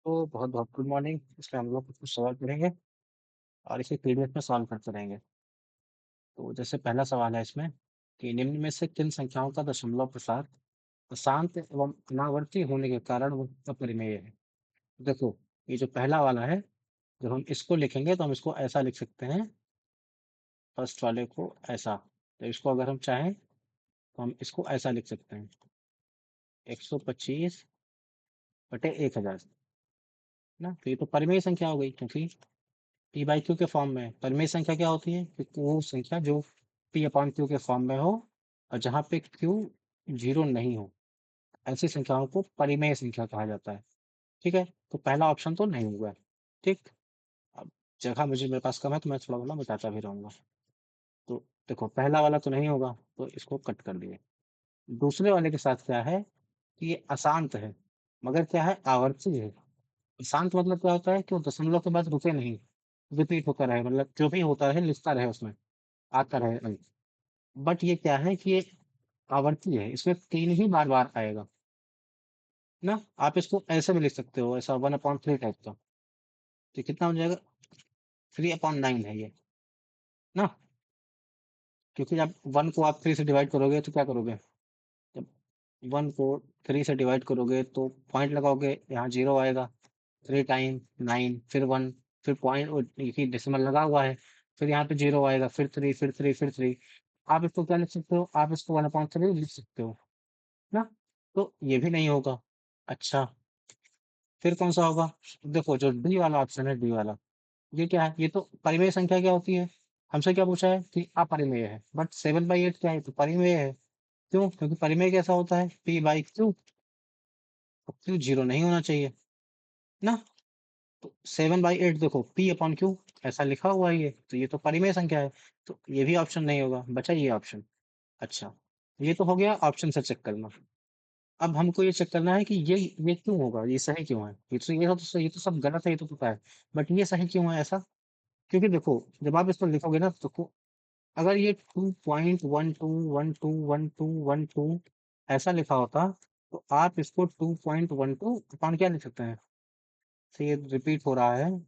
तो बहुत-बहुत good morning. इसमें हम लोग कुछ सवाल पढ़ेंगे और इसे पीडीएफ में सॉल्व करते रहेंगे। तो जैसे पहला सवाल है इसमें कि निम्न में से किन संख्याओं का दशमलव प्रसार अशांत एवं अनावर्ती होने के कारण वो अपरिमेय है? देखो, ये जो पहला वाला है, जब हम इसको लिखेंगे तो हम इसको ऐसा लिख सकते हैं, फर्स्ट वाले को ऐसा। तो इसको अगर हम चाहें तो हम इसको ऐसा लिख सकते हैं, 125 बटे 1000, ना? तो ये तो परिमेय संख्या हो गई क्योंकि पी बाई क्यू के फॉर्म में है। परिमेय संख्या क्या होती है? कि वो संख्या जो पी अपॉन क्यू के फॉर्म में हो और जहाँ पे क्यू जीरो नहीं हो, ऐसी संख्याओं को परिमेय संख्या कहा जाता है। ठीक है, तो पहला ऑप्शन तो नहीं हुआ है। ठीक, अब जगह मुझे मेरे पास कम है तो मैं थोड़ा थोड़ा बताता भी रहूंगा। तो देखो, पहला वाला तो नहीं होगा, तो इसको कट कर दिए। दूसरे वाले के साथ क्या है कि ये अशांत है, मगर क्या है, आवर्ती है। शांत मतलब क्या होता है कि वो दशमलव के बाद रुके नहीं, रिपीट होता रहे, मतलब जो भी होता रहे लिखता रहे, उसमें आता रहे अंक। बट ये क्या है कि ये आवर्ती है, इसमें 3 ही बार-बार आएगा, ना? आप इसको ऐसे भी लिख सकते हो, ऐसा 1/3 टाइप का। तो कितना हो जाएगा? 3/9 है ये, ना? क्योंकि जब 1 को आप 3 से डिवाइड करोगे तो क्या करोगे? जब 1 को 3 से डिवाइड करोगे तो पॉइंट लगाओगे, यहाँ 0 आएगा, 3 टाइम 9 फिर 1, फिर पॉइंट देखिए डेसिमल लगा हुआ है, फिर यहाँ पे 0 आएगा, फिर 3 फिर 3 फिर 3। आप इसको क्या लिख सकते हो? आप इसको 1/3 लिख सकते हो, ना? तो ये भी नहीं होगा। अच्छा, फिर कौन-सा होगा? देखो, जो डी वाला ऑप्शन है, डी वाला, ये क्या है? ये तो परिमेय संख्या क्या होती है? हमसे क्या पूछा है कि अपरिमेय है, बट 7/8 क्या है? तो परिमेय है। क्यों? क्योंकि परिमेय कैसा होता है? P बाई Q, तो Q 0 नहीं होना चाहिए, ना? तो 7/8 देखो, P अपॉन Q ऐसा लिखा हुआ है ये, तो ये तो परिमेय संख्या है, तो ये भी ऑप्शन नहीं होगा, बचा ये ऑप्शन। अच्छा, ये तो हो गया ऑप्शन से चेक करना। अब हमको ये चेक करना है कि ये क्यों होगा? ये सही क्यों है? ये तो सब गलत है, ये तो पता है। बट ये सही क्यों है ऐसा? क्योंकि देखो, जब आप इसको लिखोगे ना तो अगर ये 2.121212 ऐसा लिखा होता, तो आप इसको 2.12 अपॉन क्या लिख सकते हैं? तो ये रिपीट हो रहा है,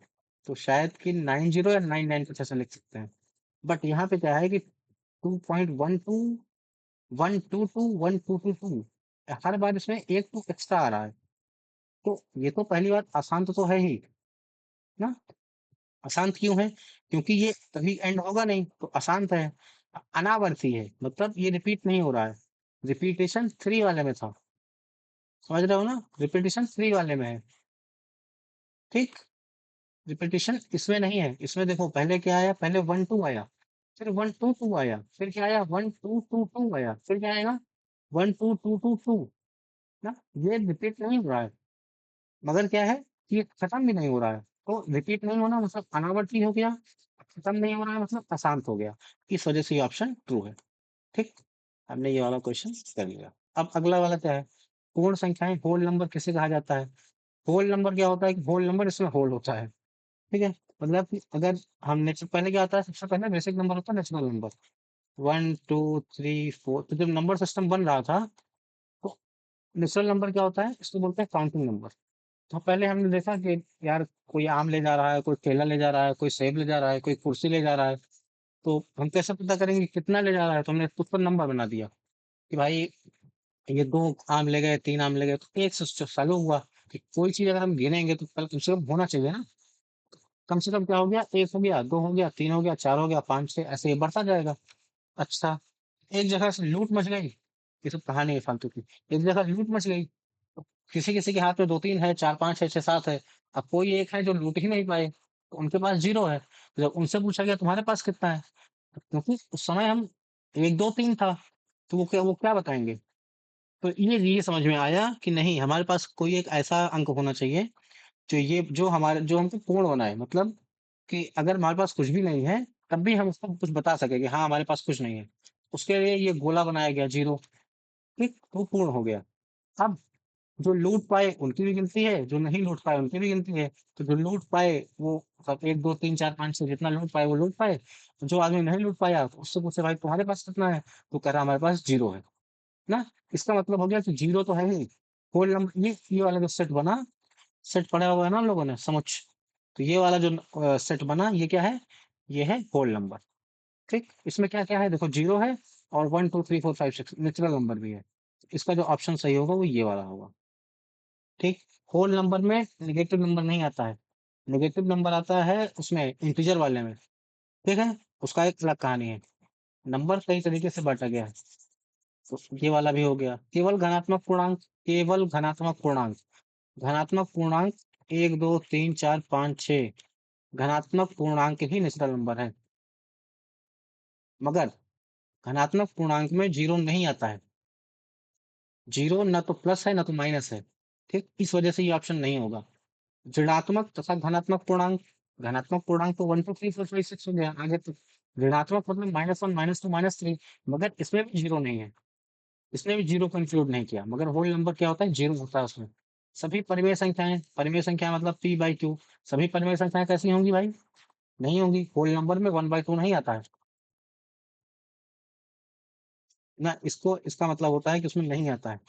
तो शायद कि 90 या 99 कुछ ऐसा लिख सकते हैं। बट यहाँ पे क्या है कि 2.12 हर बार इसमें 1 2 एक्स्ट्रा आ रहा है। तो ये तो पहली बात अशांत तो है ही, ना? अशांत क्यों है? क्योंकि ये कभी एंड होगा नहीं, तो अशांत है। अनावर्ती है, मतलब ये रिपीट नहीं हो रहा है। रिपीटेशन 3 वाले में था, समझ रहे हो ना? रिपीटेशन 3 वाले में है, ठीक? रिपीटेशन इसमें नहीं है। इसमें देखो, पहले क्या आया? पहले 1 2 आया, फिर 1 2 2 आया, फिर क्या आया? 1 2 2 2 आया, फिर क्या आएगा? 1 2 2 2 2, ना? ये रिपीट नहीं हो रहा है, मगर क्या है कि ये खत्म भी नहीं हो रहा है। तो रिपीट नहीं होना मतलब अनावर्ती हो गया, खत्म नहीं हो रहा है मतलब अशांत हो गया। इस वजह से ये ऑप्शन ट्रू है। ठीक, हमने ये वाला क्वेश्चन कर लिया। अब अगला वाला क्या है? पूर्ण संख्याएं होल नंबर किसे कहा जाता है? होल नंबर क्या होता है कि होल नंबर, इसमें होल होता है। ठीक है, मतलब कि अगर हम नेचुरल, पहले क्या होता है, सबसे पहले बेसिक नंबर होता है, नेचुरल नंबर 1 2 3 4। तो जब नंबर सिस्टम बन रहा था, तो नेचुरल नंबर क्या होता है, इसको बोलते हैं काउंटिंग नंबर। तो पहले हमने देखा कि यार, कोई आम ले जा रहा है, कोई केला ले जा रहा है, कोई सेब ले जा रहा है, कोई कुर्सी ले जा रहा है, तो हम कैसे पता करेंगे कितना ले जा रहा है? तो हमने उस पर नंबर बना दिया कि भाई, ये 2 आम ले गए, 3 आम ले गए, तो 1 से चालू हुआ। कि कोई चीज़ अगर हम गिनेंगे तो पहले कम से कम होना चाहिए ना। कम से कम क्या हो गया? 1 हो गया, 2 हो गया, 3 हो गया, 4 हो गया, 5 6 ऐसे ही बढ़ता जाएगा। अच्छा, एक जगह से लूट मच गई, ये सब कहानी है फालतू की। एक जगह लूट मच गई, तो किसी-किसी के हाथ में 2-3 है, 4-5 है, 6-7 है। अब कोई एक है जो लूट ही नहीं पाए, तो उनके पास 0 है। तो जब उनसे पूछा गया तुम्हारे पास कितना है? क्योंकि उस समय हम 1 2 3 था, तो वो क्या बताएँगे? तो ये समझ में आया कि नहीं, हमारे पास कोई एक ऐसा अंक होना चाहिए जो हमको पूर्ण बनाए। मतलब कि अगर हमारे पास कुछ भी नहीं है, तब भी हम उसको कुछ बता सकें कि हाँ, हमारे पास कुछ नहीं है। उसके लिए ये गोला बनाया गया 0, ठीक? वो पूर्ण हो गया। अब जो लूट पाए उनकी भी गिनती है, जो नहीं लूट पाए उनकी भी गिनती है। तो जो लूट पाए वो सब 1 2 3 4 5 से जितना लूट पाए वो लूट पाए। जो आदमी नहीं लूट पाया तो उससे पूछे, भाई तुम्हारे पास कितना है? तो कह रहा हमारे पास 0 है। ना? इसका मतलब हो गया कि 0 तो है ही। होल नंबर, ये वाला जो सेट बना, सेट पढ़ा हुआ है ना हम लोगों ने, समुच्च। तो ये वाला जो सेट बना, ये क्या है? ये है होल नंबर। ठीक, इसमें क्या क्या है देखो, जीरो है और 1 2 3 4 5 6 नेचुरल नंबर भी है। इसका जो ऑप्शन सही होगा वो ये वाला होगा। ठीक, होल नंबर में नेगेटिव नंबर नहीं आता है, नेगेटिव नंबर आता है उसमें इंटीजर वाले में। ठीक है, उसका एक अलग कहानी है। नंबर कई तरीके से बांटा गया है। तो ये वाला भी हो गया, केवल धनात्मक पूर्णांक, केवल धनात्मक पूर्णांक, धनात्मक पूर्णांक 1 2 3 4 5 6 धनात्मक पूर्णांक ही नेचुरल नंबर है। मगर धनात्मक पूर्णांक में जीरो नहीं आता है, जीरो ना तो प्लस है ना तो माइनस है। ठीक, इस वजह से ये ऑप्शन नहीं होगा। ऋणात्मक तथा धनात्मक पूर्णांक, धनात्मक पूर्णांक तो 1 2 3 4 5 6 हो गया, आगे तो ऋणात्मक मतलब -1 -2 -3, मगर इसमें भी जीरो नहीं है, इसने भी जीरो को इंक्लूड नहीं किया। मगर होल नंबर क्या होता है? जीरो होता है उसमें। सभी परिमेय संख्याएं, परिमेय संख्या मतलब पी बाई क्यू, सभी परिमेय संख्याएं कैसी होंगी भाई? नहीं होंगी, होल नंबर में 1/2 नहीं आता है ना, इसको इसका मतलब होता है कि उसमें नहीं आता है,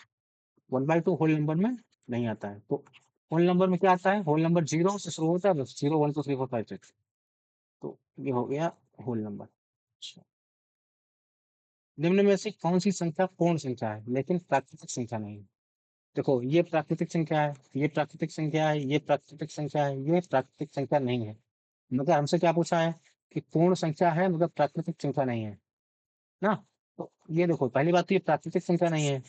1/2 होल नंबर में नहीं आता है। तो होल नंबर में क्या आता है? होल नंबर जीरो से शुरू होता है, बस जीरो 1 2 3 4 5 6। तो ये हो गया होल नंबर। अच्छा, निम्न में से कौन सी संख्या पूर्ण संख्या है लेकिन प्राकृतिक संख्या नहीं है? देखो, ये प्राकृतिक संख्या है, ये प्राकृतिक संख्या है, ये प्राकृतिक संख्या है, ये प्राकृतिक संख्या नहीं है। मगर हमसे क्या पूछा है कि पूर्ण संख्या है मगर प्राकृतिक संख्या नहीं है ना। तो ये देखो, पहली बात तो ये प्राकृतिक संख्या नहीं है,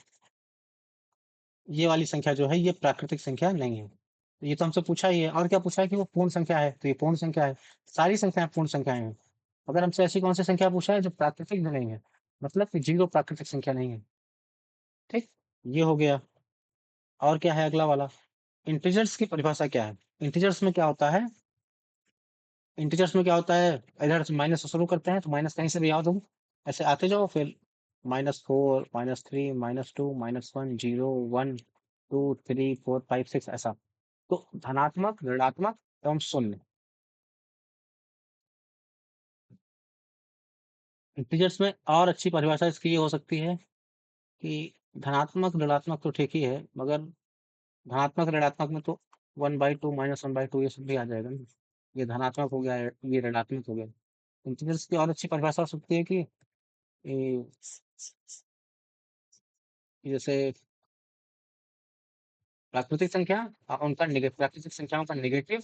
ये वाली संख्या जो है ये प्राकृतिक संख्या नहीं है। तो ये तो हमसे पूछा ही है, और क्या पूछा है कि वो पूर्ण संख्या है, तो ये पूर्ण संख्या है। सारी संख्याएं पूर्ण संख्याएं हैं। अगर हमसे ऐसी कौन सी संख्या पूछा है जो प्राकृतिक भी नहीं है, मतलब कि जीरो प्राकृतिक संख्या नहीं है। ठीक, ये हो गया। और क्या है अगला वाला? इंटीजर्स की परिभाषा क्या है? इंटीजर्स में क्या होता है? इंटीजर्स में क्या होता है? इधर से माइनस से शुरू करते हैं तो माइनस कहीं से भी याद हो, ऐसे आते जाओ, फिर -4 -3 -2 -1 0 1 2 3 4 5 6 ऐसा। तो धनात्मक, ऋणात्मक एवं शून्य। इंटीजर्स में और अच्छी परिभाषा इसकी ये हो सकती है कि धनात्मक ऋणात्मक तो ठीक ही है, मगर धनात्मक ऋणात्मक में तो 1/2 -1/2 ये सब भी आ जाएगा ना। ये धनात्मक हो गया, ये ऋणात्मक हो गया। इंटीजर्स की और अच्छी परिभाषा हो सकती है कि ए, जैसे प्राकृतिक संख्या उनका प्राकृतिक संख्याओं का नेगेटिव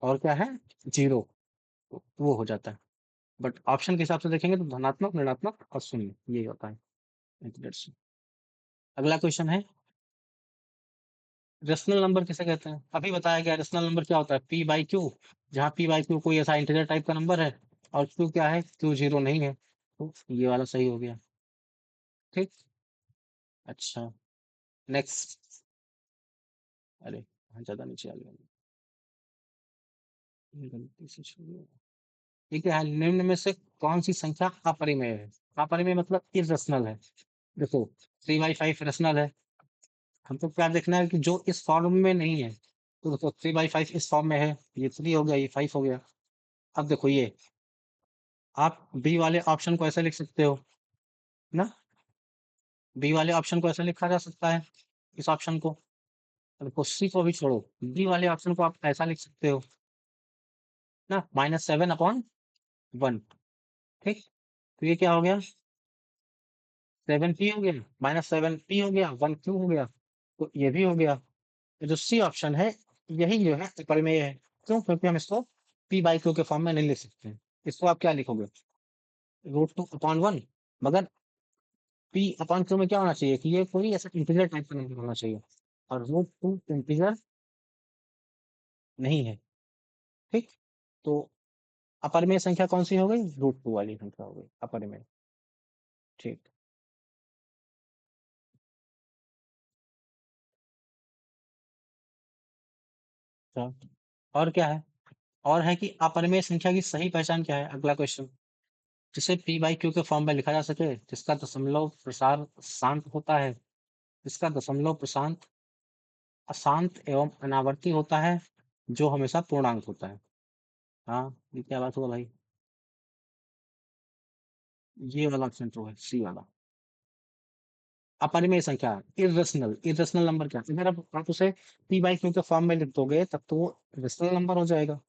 और क्या है? जीरो, वो हो जाता है। बट ऑप्शन के हिसाब से देखेंगे तो धनात्मक, ऋणात्मक और शून्य यही होता है इंटीजर्स। अगला क्वेश्चन है, रेशनल नंबर किसे कहते हैं? अभी बताया गया रेशनल नंबर क्या होता है, पी बाई क्यू। जहाँ पी बाई क्यू कोई ऐसा इंटीजर टाइप का नंबर है और क्यू क्या है? क्यू जीरो नहीं है, तो ये वाला सही हो गया। ठीक, अच्छा, नेक्स्ट। अरे हाँ, ज्यादा नीचे आ गया, ये गलती से शुरू हुआ। ठीक है, निम्न में से कौन सी संख्या अपरिमेय है? अपरिमेय मतलब इरेशनल है। देखो, 3/5 रेशनल है, हमको क्या देखना है कि जो इस फॉर्म में नहीं है। तो देखो 3/5 इस फॉर्म में है, ये 3 हो गया, ये 5 हो गया। अब देखो ये, आप बी वाले ऑप्शन को ऐसे लिख सकते हो ना, बी वाले ऑप्शन को ऐसे लिखा जा सकता है, इस ऑप्शन को। देखो सी को भी छोड़ो, बी वाले ऑप्शन को आप ऐसा लिख सकते हो ना, -7/1। ठीक, तो ये क्या हो गया? 7p हो गया, -7p हो गया, 1q हो गया, तो ये भी हो गया। तो जो सी ऑप्शन है, यही जो है परिमेय है। क्यों? क्योंकि हम इसको p बाई क्यू के फॉर्म में नहीं लिख सकते हैं। इसको आप क्या लिखोगे? √2/1। मगर p अपॉन क्यू में क्या होना चाहिए कि ये कोई ऐसा इंटीजर टाइप का नंबर होना चाहिए, और √2 इंटीजर नहीं है। ठीक, तो अपरिमेय संख्या कौन सी हो गई? √2 वाली संख्या हो गई अपरिमेय। ठीक, अच्छा, और क्या है? और है कि अपरिमेय संख्या की सही पहचान क्या है? अगला क्वेश्चन, जिसे पी बाई क्यू के फॉर्म में लिखा जा सके, जिसका दशमलव प्रसार शांत होता है, जिसका दशमलव प्रशांत अशांत एवं अनावर्ती होता है, जो हमेशा पूर्णांक होता है। हाँ, ये क्या बात हुआ भाई? ये वाला ऑप्शन तो है सी वाला। अपरिमेय संख्या, इर्रेशनल, इर्रेशनल नंबर क्या है? अगर आप उसे पी बाई क्यू के फॉर्म में लिख दोगे तब तो वो रेशनल नंबर हो जाएगा।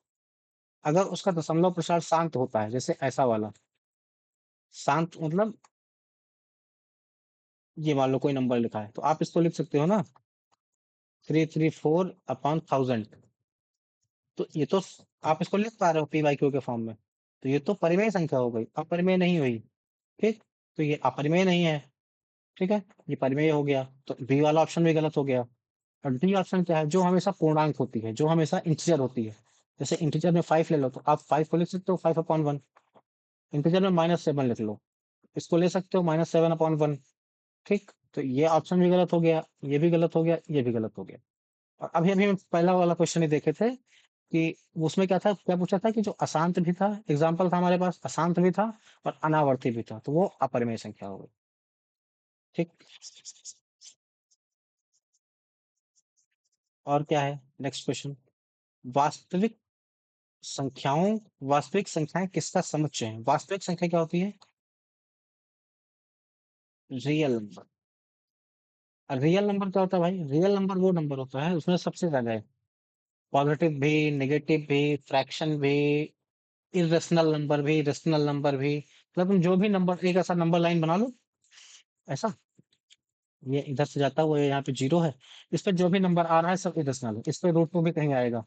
अगर उसका दशमलव प्रसार शांत होता है, जैसे ऐसा वाला, शांत मतलब ये मान लो कोई नंबर लिखा है, तो आप इसको लिख सकते हो ना, 334/1000। तो ये तो आप इसको लिख पा रहे हो पी बाई क्यू के फॉर्म में, तो ये तो परिमेय संख्या हो गई, अपरिमेय नहीं हुई। ठीक, तो ये अपरिमेय नहीं है। ठीक है, ये परिमेय हो गया, तो बी वाला ऑप्शन भी गलत हो गया। और डी ऑप्शन क्या है? जो हमेशा पूर्णांक होती है, जो हमेशा इंटीजर होती है। जैसे इंटीजर में 5 ले लो, तो आप 5 को लिख सकते हो 5/1। इंटीजर में -7 लिख लो, इसको ले सकते हो -7/1। ठीक, तो ये ऑप्शन भी गलत हो गया, ये भी गलत हो गया, ये भी गलत हो गया। और अभी अभी हम पहला वाला क्वेश्चन ही देखे थे कि उसमें क्या था, क्या पूछा था कि जो अशांत भी था, एग्जाम्पल था हमारे पास, अशांत भी था और अनावर्ती भी था, तो वो अपरिमेय संख्या हो गई। ठीक, और क्या है नेक्स्ट क्वेश्चन? वास्तविक संख्याओं, वास्तविक संख्याएं किसका समुच्चय है? वास्तविक संख्या क्या होती है? Real number. और रियल नंबर क्या होता है भाई? रियल नंबर वो नंबर होता है उसमें सबसे ज्यादा है, पॉजिटिव भी, नेगेटिव भी, फ्रैक्शन भी, इरेशनल नंबर भी, रेशनल नंबर भी। मतलब तुम जो भी नंबर, एक ऐसा नंबर लाइन बना लो, ऐसा, ये इधर से जाता हुआ, ये यहाँ पे जीरो है, इस पे जो भी नंबर आ रहा है सब इरेशनल है। इस पे √2 भी कहीं आएगा,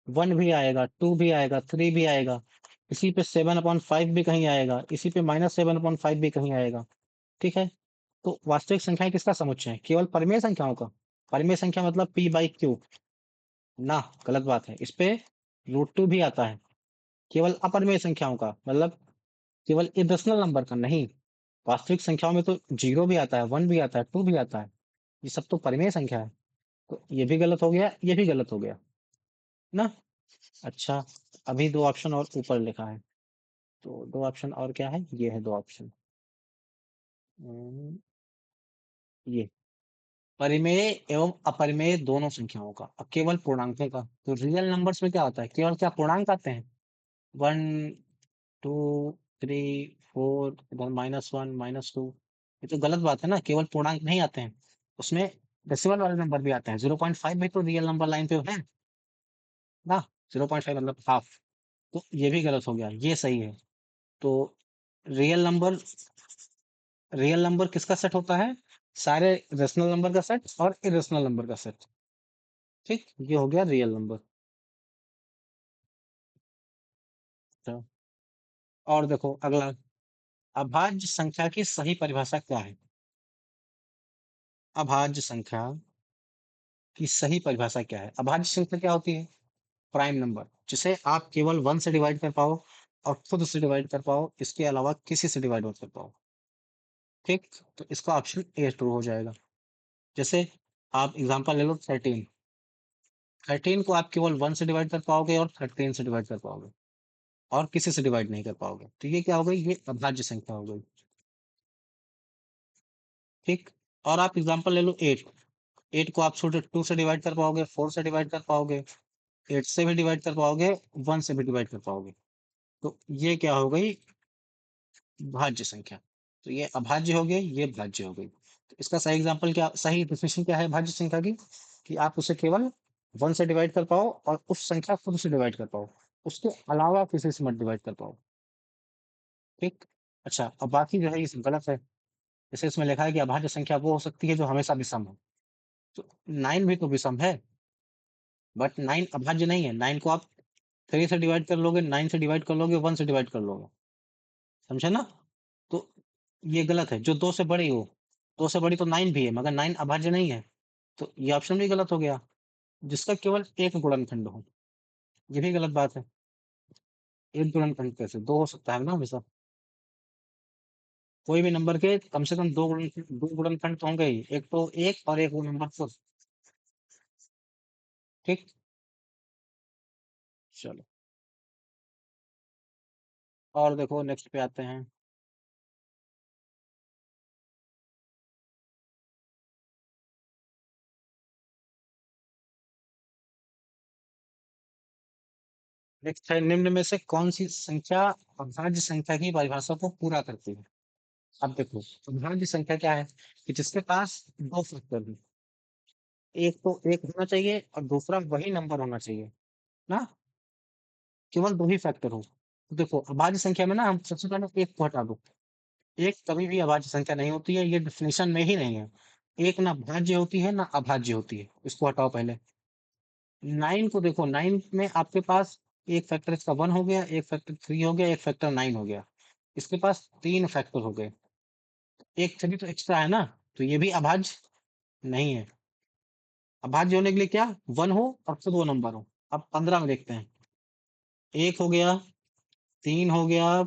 1 भी आएगा, 2 भी आएगा, 3 भी आएगा, इसी पे 7/5 भी कहीं आएगा, इसी पे -7/5 भी कहीं आएगा। ठीक है, तो वास्तविक संख्याएं किसका समुच्चय है? केवल परिमेय संख्याओं का। परिमेय संख्या मतलब पी बाई क्यू ना, गलत बात है। इस पे √2 भी आता है। केवल अपरिमेय संख्याओं का मतलब केवल इरेशनल नंबर का नहीं। वास्तविक संख्याओं में तो जीरो भी आता है, 1 भी आता है, 2 भी आता है, ये सब तो परिमेय संख्या है। तो ये भी गलत हो गया, ये भी गलत हो गया ना। अच्छा, अभी दो ऑप्शन और ऊपर लिखा है, तो दो ऑप्शन और क्या है? ये है दो ऑप्शन, ये परिमेय एवं अपरिमेय दोनों संख्याओं का, अब केवल पूर्णांकों का। तो रियल नंबर्स में क्या होता है? केवल क्या पूर्णांक आते हैं? 1, 2, 3, 4, इधर -1, -2। ये तो गलत बात है ना, केवल पूर्णांक नहीं आते हैं, उसमें डेसिमल वाले नंबर भी आते हैं। 0.5 भी तो रियल नंबर लाइन पे है ना, 0.5 मतलब हाफ। तो ये भी गलत हो गया, ये सही है। तो रियल नंबर, रियल नंबर किसका सेट होता है? सारे रेशनल नंबर का सेट और इरेशनल नंबर का सेट। ठीक, ये हो गया रियल नंबर। तो और देखो अगला, अभाज्य संख्या की सही परिभाषा क्या है? अभाज्य संख्या की सही परिभाषा क्या है? अभाज्य संख्या क्या होती है? प्राइम नंबर, जिसे आप केवल 1 से डिवाइड कर पाओ और खुद से डिवाइड कर पाओ, इसके अलावा किसी से डिवाइड मत कर पाओ। ठीक, तो इसका ऑप्शन ए ट्रू हो जाएगा। जैसे आप एग्जांपल ले लो 13, 13 को आप केवल 1 से डिवाइड कर पाओगे और 13 से डिवाइड कर पाओगे और किसी से डिवाइड नहीं कर पाओगे, तो ये क्या हो गई? ये अभाज्य संख्या हो गई। ठीक, और आप एग्जांपल ले लो 8, 8 को आप छोटे 2 से डिवाइड कर पाओगे, 4 से डिवाइड कर पाओगे, 8 से भी डिवाइड कर पाओगे, 1 से भी डिवाइड कर पाओगे। तो ये क्या हो गई? भाज्य संख्या। तो ये अभाज्य हो गई, ये भाज्य हो गई। तो इसका सही एग्जांपल क्या, सही डेफिनेशन क्या है भाज्य संख्या की? कि आप उसे केवल 1 से डिवाइड कर पाओ और उस संख्या खुद से डिवाइड कर पाओ, उसके अलावा किसी से मत डिवाइड कर पाओ। ठीक, अच्छा, अब बाकी जो है ये सब गलत है। जैसे इसमें लिखा है कि अभाज्य संख्या वो हो सकती है जो हमेशा विषम हो, तो 9 भी तो विषम है, बट 9 अभाज्य नहीं है। 9 को आप 3 से डिवाइड कर लोगे, 9 से डिवाइड कर लोगे, 1 से डिवाइड कर लोगे, समझे ना? तो ये गलत है, जो 2 से बड़ी हो। 2 से बड़ी तो 9 भी है, मगर 9 अभाज्य नहीं है, तो ये ऑप्शन भी गलत हो गया। जिसका केवल एक गुणनखंड हो, ये भी गलत बात है। एक गुणनखंड कैसे? 2 हो सकता है ना हमेशा? कोई भी नंबर के कम से कम 2 गुणनखंड तो होंगे ही, एक तो 1 और एक वो नंबर खुद। ठीक, चलो और देखो नेक्स्ट पे आते हैं। नेक्स्ट है, निम्न में से कौन सी संख्या अभाज्य संख्या की परिभाषा को पूरा करती है? अब देखो, अभाज्य संख्या क्या है कि जिसके पास दो फैक्टर हो, एक तो एक होना चाहिए और दूसरा वही नंबर होना चाहिए ना, केवल दो ही फैक्टर हो। तो देखो अभाज्य संख्या में ना हम सबसे पहले एक को हटा दो। एक कभी भी अभाज्य संख्या नहीं होती है, ये डेफिनेशन में ही नहीं है। एक ना भाज्य होती है ना अभाज्य होती है, इसको हटाओ पहले। 9 को देखो, 9 में आपके पास एक फैक्टर इसका 1 हो गया, एक फैक्टर 3 हो गया, एक फैक्टर 9 हो गया। इसके पास 3 फैक्टर हो गए। एक 3 तो एक्स्ट्रा है ना, तो ये भी अभाज्य नहीं है। अभाज्य होने के लिए क्या 1 हो और फिर 2 नंबर हो। अब 15 में देखते हैं। 1 हो गया, 3 हो गया,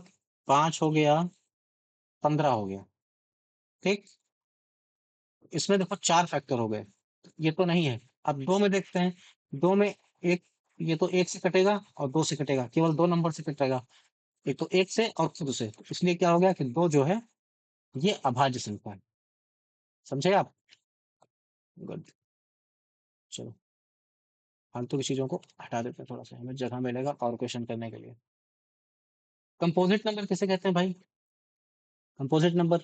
5 हो गया, 15 हो गया। ठीक, इसमें देखो 4 फैक्टर हो गए। ये तो नहीं है। अब 2 में देखते हैं। 2 में एक, ये तो 1 से कटेगा और 2 से कटेगा, केवल 2 नंबर से कटेगा। एक तो 1 से और खुद से, तो इसलिए क्या हो गया कि 2 जो है ये अभाज्य संख्या है। समझे आप? गुड। चलो, फालतू की चीजों को हटा देते हैं, थोड़ा सा हमें जगह मिलेगा और क्वेश्चन करने के लिए। कंपोजिट नंबर किसे कहते हैं भाई? कंपोजिट नंबर,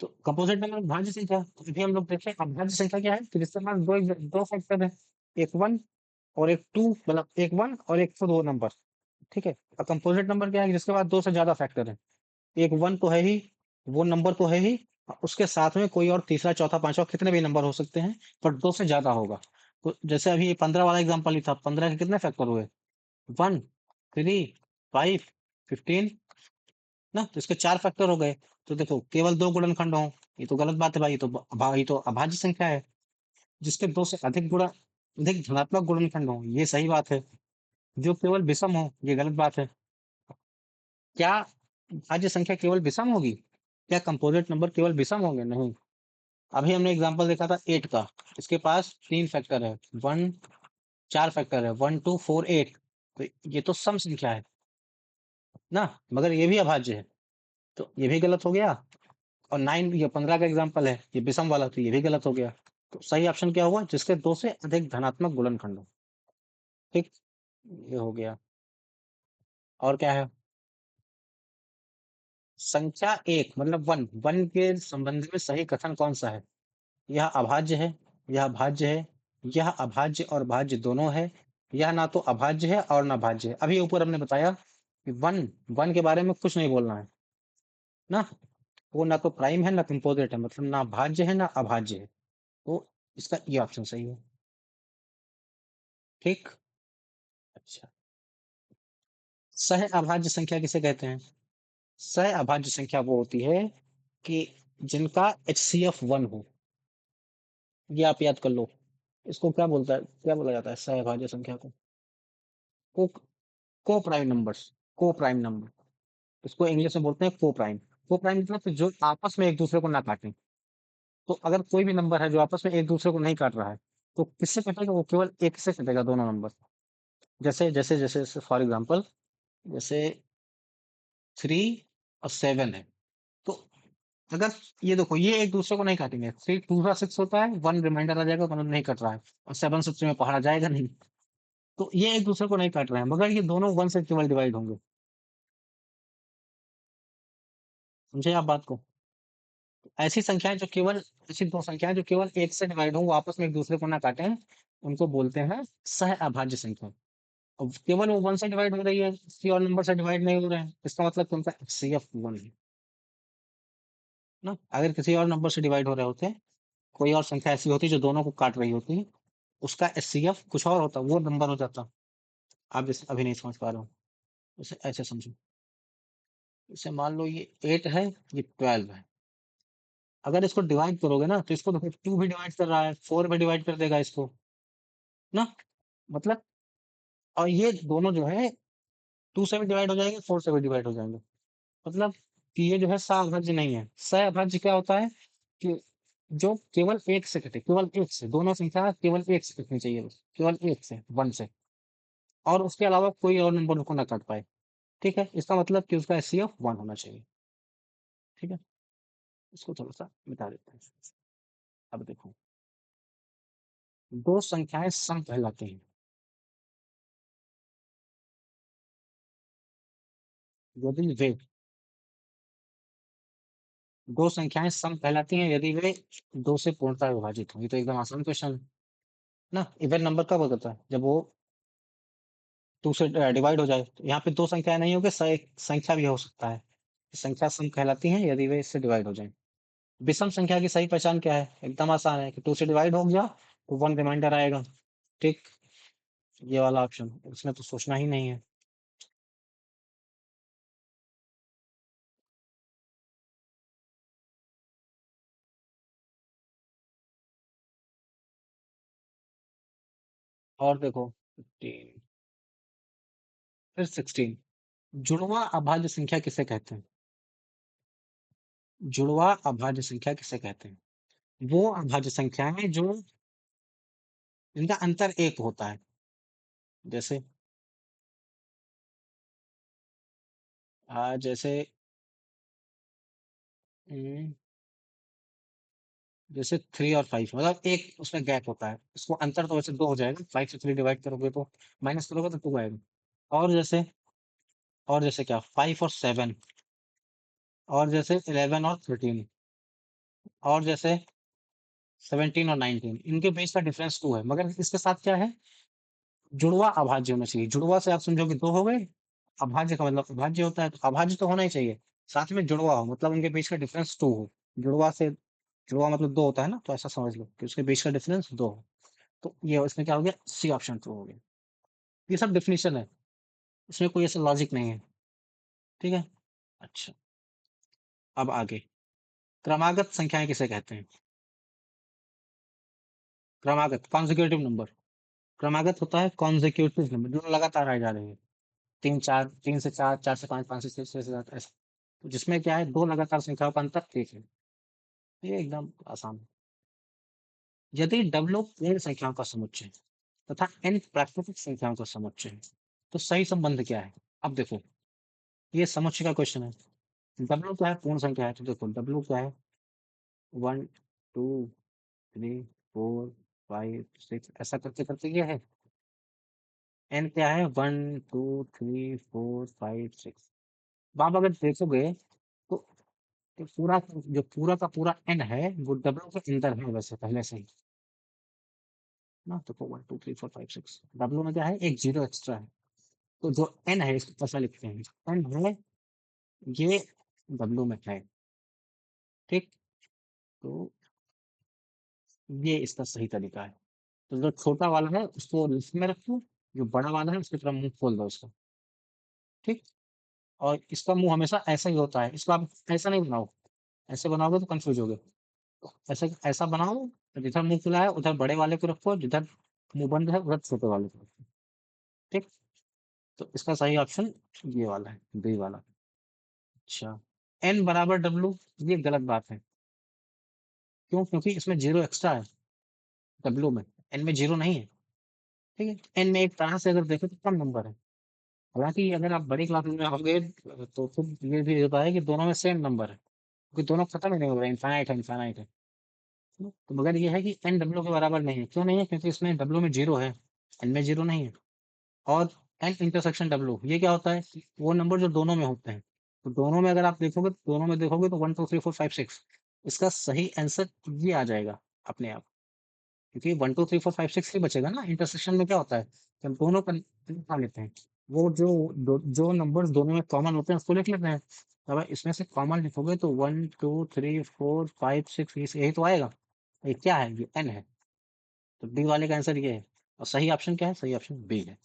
तो कंपोजिट नंबर भाज्य संख्या। तो अभी हम लोग देखें अभाज्य संख्या क्या है, तो जिसके पास दो फैक्टर है, एक 1 और एक 2, मतलब एक 1 और एक तो 2 नंबर। ठीक है। और कंपोजिट नंबर क्या है, जिसके पास 2 से ज्यादा फैक्टर है। एक 1 तो है ही, वो नंबर तो है ही, उसके साथ में कोई और तीसरा चौथा पांचवा कितने भी नंबर हो सकते हैं, पर 2 से ज्यादा होगा। तो जैसे अभी 15 वाला एग्जांपल ही था, 15 के कितने फैक्टर हुए? 1, 3, 5, 15 ना, तो इसके 4 फैक्टर हो गए। तो देखो केवल 2 गुणनखंड हो, ये तो गलत बात है भाई, ये तो अभाज्य संख्या है। जिसके 2 से अधिक धनात्मक गुणनखंड हो, ये सही बात है। जो केवल विषम हो, ये गलत बात है। क्या भाज्य संख्या केवल विषम होगी? क्या कंपोजिट नंबर केवल विषम होंगे? नहीं। अभी हमने एग्जांपल देखा था 8 का, इसके पास 3 फैक्टर है, 1, 4 फैक्टर है, 1, 2, 4, 8। तो ये तो सम संख्या है ना, मगर ये भी अभाज्य है, तो ये भी गलत हो गया। और 9, ये 15 का एग्जांपल है, ये विषम वाला, तो ये भी गलत हो गया। तो सही ऑप्शन क्या हुआ, जिसके 2 से अधिक धनात्मक गुणनखंड हो। ठीक, ये हो गया। और क्या है? संख्या एक मतलब वन, वन के संबंध में सही कथन कौन सा है? यह अभाज्य है, यह भाज्य है, यह अभाज्य और भाज्य दोनों है, यह ना तो अभाज्य है और ना भाज्य है। अभी ऊपर हमने बताया कि वन, वन के बारे में कुछ नहीं बोलना है ना, वो ना तो प्राइम है ना कंपोजिट है, मतलब ना भाज्य है ना अभाज्य है। तो इसका ये ऑप्शन सही है। ठीक। अच्छा, सह अभाज्य संख्या किसे कहते हैं? सह अभाज्य संख्या वो होती है कि जिनका HCF 1 हो। ये आप याद कर लो। इसको क्या बोलता है, क्या बोला जाता है सह अभाज्य संख्या को? को को प्राइम नंबर्स, को प्राइम नंबर। इसको इंग्लिश में बोलते हैं को प्राइम। को प्राइम मतलब कि जो आपस में एक दूसरे को ना काटें। तो अगर कोई भी नंबर है जो आपस में एक दूसरे को नहीं काट रहा है, तो किससे कटेगा? वो केवल एक से कटेगा, दोनों नंबर। जैसे फॉर एग्जाम्पल, जैसे 3 और 7 है। तो अगर ये देखो, ये एक दूसरे को नहीं काटेंगे। 3 2 का 6 होता है, 1 रिमाइंडर आ जाएगा, मतलब नहीं कट रहा है, और 7 सच में पढ़ा जाएगा नहीं। तो ये एक दूसरे को नहीं काट रहे हैं, मगर ये दोनों 1 से केवल डिवाइड होंगे। समझे आप बात को? ऐसी संख्याएं जो केवल, ऐसी दो संख्याएं जो केवल एक से डिवाइड हो, वो आपस में एक दूसरे को ना काटें, उनको बोलते हैं सह अभाज्य संख्या। अब केवल वो 1 से डिवाइड हो रही है, किसी और नंबर से डिवाइड नहीं हो रहे हैं, इसका मतलब कि उनका HCF 1 है ना। अगर किसी और नंबर से डिवाइड हो रहे होते, कोई और संख्या ऐसी होती जो दोनों को काट रही होती, उसका HCF कुछ और होता, वो नंबर हो जाता। आप इसे अभी नहीं समझ पा रहे हो, इसे ऐसे समझो। इसे मान लो ये 8 है, ये 12 है। अगर इसको डिवाइड करोगे ना, तो इसको देखो 2 भी डिवाइड कर रहा है, 4 भी डिवाइड कर देगा इसको ना, मतलब। और ये दोनों जो है 2 से भी डिवाइड हो जाएंगे, 4 से भी डिवाइड हो जाएंगे, मतलब कि ये जो है सह-अभाज्य नहीं है। सह-अभाज्य क्या होता है कि जो केवल एक से कटे, केवल एक से, दोनों संख्या केवल एक से कटनी चाहिए बस, केवल एक से, 1 से, और उसके अलावा कोई और नंबर उनको ना काट पाए। ठीक है, इसका मतलब कि उसका HCF 1 होना चाहिए। ठीक है, इसको थोड़ा सा मिटा देते हैं। अब देखो, दो संख्याएं सम कहलाती हैं यदि वे दो संख्याएं सम कहलाती हैं यदि वे दो से पूर्णतः विभाजित हो। ये तो एकदम आसान क्वेश्चन है ना। इवन नंबर कब होता है, जब वो टू से डिवाइड हो जाए। तो यहाँ पे दो संख्याएं नहीं होगी, एक संख्या भी हो सकता है। संख्या सम कहलाती हैं यदि वे इससे डिवाइड हो जाए। विषम संख्या की सही पहचान क्या है? एकदम आसान है कि टू से डिवाइड हो गया तो वन रिमाइंडर आएगा। ठीक, ये वाला ऑप्शन, इसमें तो सोचना ही नहीं है। और देखो 15, फिर 16। जुड़वा अभाज्य संख्या किसे कहते हैं? जुड़वा अभाज्य संख्या किसे कहते हैं? वो अभाज्य संख्या है जो इनका अंतर एक होता है। जैसे जैसे हम्म, जैसे 3 और 5, मतलब एक उसमें गैप होता है। इसको अंतर तो वैसे 2 हो जाएगा, 5 से 3 डिवाइड करोगे तो माइनस करोगे तो 2 आएगा। और जैसे और जैसे क्या 5 और 7, और जैसे 11 और 13, और जैसे 17 और 19, इनके बीच का डिफरेंस 2 है, मगर इसके साथ क्या है? जुड़वा अभाज्य होना चाहिए। जुड़वा से आप समझोगे 2 हो गए, अभाज्य का मतलब अभाज्य होता है, तो अभाज्य तो होना ही चाहिए। साथ में जुड़वा हो मतलब उनके बीच का डिफरेंस 2 हो। जुड़वा से जुड़वा मतलब 2 होता है ना, तो ऐसा समझ लो कि उसके बीच का डिफरेंस 2 हो। तो ये इसमें क्या हो गया? सी ऑप्शन ट्रू हो गया। ये सब डेफिनेशन है, इसमें कोई ऐसा लॉजिक नहीं है। ठीक है। अच्छा, अब आगे, क्रमागत संख्याएं किसे कहते हैं? क्रमागत कॉन्जिक्यूटिव नंबर। क्रमागत होता है कॉन्जिक्यूटिव नंबर जो लगातार आए जा रहे हैं। तीन चार, तीन से चार, चार से पांच, पांच से छह, छह से सात, ऐसा। तो जिसमें क्या है, दो लगातार संख्याओं का अंतर एक है। ये एकदम आसान है। यदि डब्ल्यू पूर्ण संख्याओं का समुच्चय तथा एन प्राकृतिक संख्याओं का समुच्चय है, तो सही संबंध क्या है? अब देखो, ये समुच्चय का क्वेश्चन है। डब्ल्यू क्या है? पूर्ण संख्या है। तो देखो डब्ल्यू क्या है? 1, 2, 3, 4, 5, 6, ऐसा करते करते ये है। एन क्या है? 1, 2, 3, 4, 5, 6। आप अगर देखोगे तो पूरा जो पूरा का पूरा एन है वो डब्ल्यू के अंदर है वैसे पहले से ही ना। तो 1, 2, 3, 4, 5, 6, डब्ल्यू में क्या है? एक जीरो एक्स्ट्रा है। तो जो एन है इसको ऐसा लिखते हैं, एन है ये डब्ल्यू में है। ठीक, तो ये इसका सही तरीका है। तो जो छोटा वाला है उसको लिस्ट में रखो, जो बड़ा वाला है उसकी तरफ मुंह खोल दो इसका। ठीक, और इसका मुंह हमेशा ऐसा ही होता है, इसको आप ऐसा नहीं बनाओ। ऐसे बनाओगे तो कंफ्यूज होगे। तो ऐसा ऐसा बनाओ, जिधर मुंह खुला है उधर बड़े वाले को रखो, जिधर मुंह बंद है उधर छोटे वाले को रखो। ठीक, तो इसका सही ऑप्शन ये वाला है, बी वाला। अच्छा, एन बराबर डब्ल्यू, ये गलत बात है। क्यों? क्योंकि इसमें जीरो एक्स्ट्रा है डब्ल्यू में, एन में जीरो नहीं है। ठीक है, एन में एक तरह से अगर देखें तो कम नंबर है। हालांकि अगर आप बड़ी क्लास में आओगे तो फिर ये भी होता है कि दोनों में सेम नंबर है, क्योंकि दोनों खत्म ही नहीं हो रहे, इनफाइनाइट है, इनफाइनाइट है। तो मगर ये है कि एन डब्ल्यू के बराबर नहीं है। क्यों नहीं है? क्योंकि इसमें डब्ल्यू में जीरो है, एन में जीरो नहीं है। और एन इंटरसेक्शन डब्ल्यू, ये क्या होता है कि वो नंबर जो दोनों में होते हैं। तो दोनों में अगर आप देखोगे, दोनों में देखोगे तो 1, 2, 3, 4, 5, 6, इसका सही आंसर ये आ जाएगा अपने आप। क्योंकि 1, 2, 3, 4, 5, 6 ही बचेगा ना। इंटरसेक्शन में क्या होता है कि हम दोनों का उठा लेते हैं। वो जो नंबर्स दोनों में कॉमन होते हैं उसको लिख लेते हैं। तो अगर इसमें से कॉमन लिखोगे तो 1, 2, 3, 4, 5, 6, यही तो आएगा। ये क्या है? ये एन है। तो डी वाले का आंसर ये है। और सही ऑप्शन क्या है? सही ऑप्शन बी है।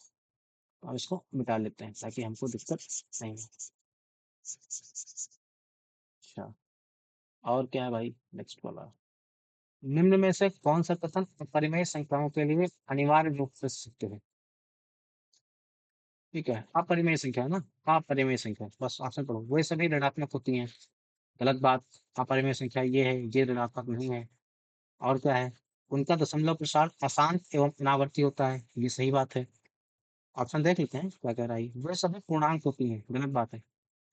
अब इसको मिटा लेते हैं ताकि हमको दिक्कत नहीं हो। अच्छा, और क्या है भाई नेक्स्ट वाला? निम्न में से कौन सा कथन अपरिमेय संख्याओं के लिए अनिवार्य रूप से सत्य है? ठीक है, अपरिमेय संख्या है ना। अपरिमेय संख्या, बस ऑप्शन पढ़ो, वे सभी ऋणात्मक होती हैं। गलत बात। अपरिमेय संख्या ये है, ये ऋणात्मक नहीं है। और क्या है? उनका दशमलव प्रसार अशांत एवं अनावर्ती होता है, ये सही बात है। ऑप्शन देख लेते हैं क्या कह रहा है। वे सभी पूर्णांक होती हैं, गलत बात है।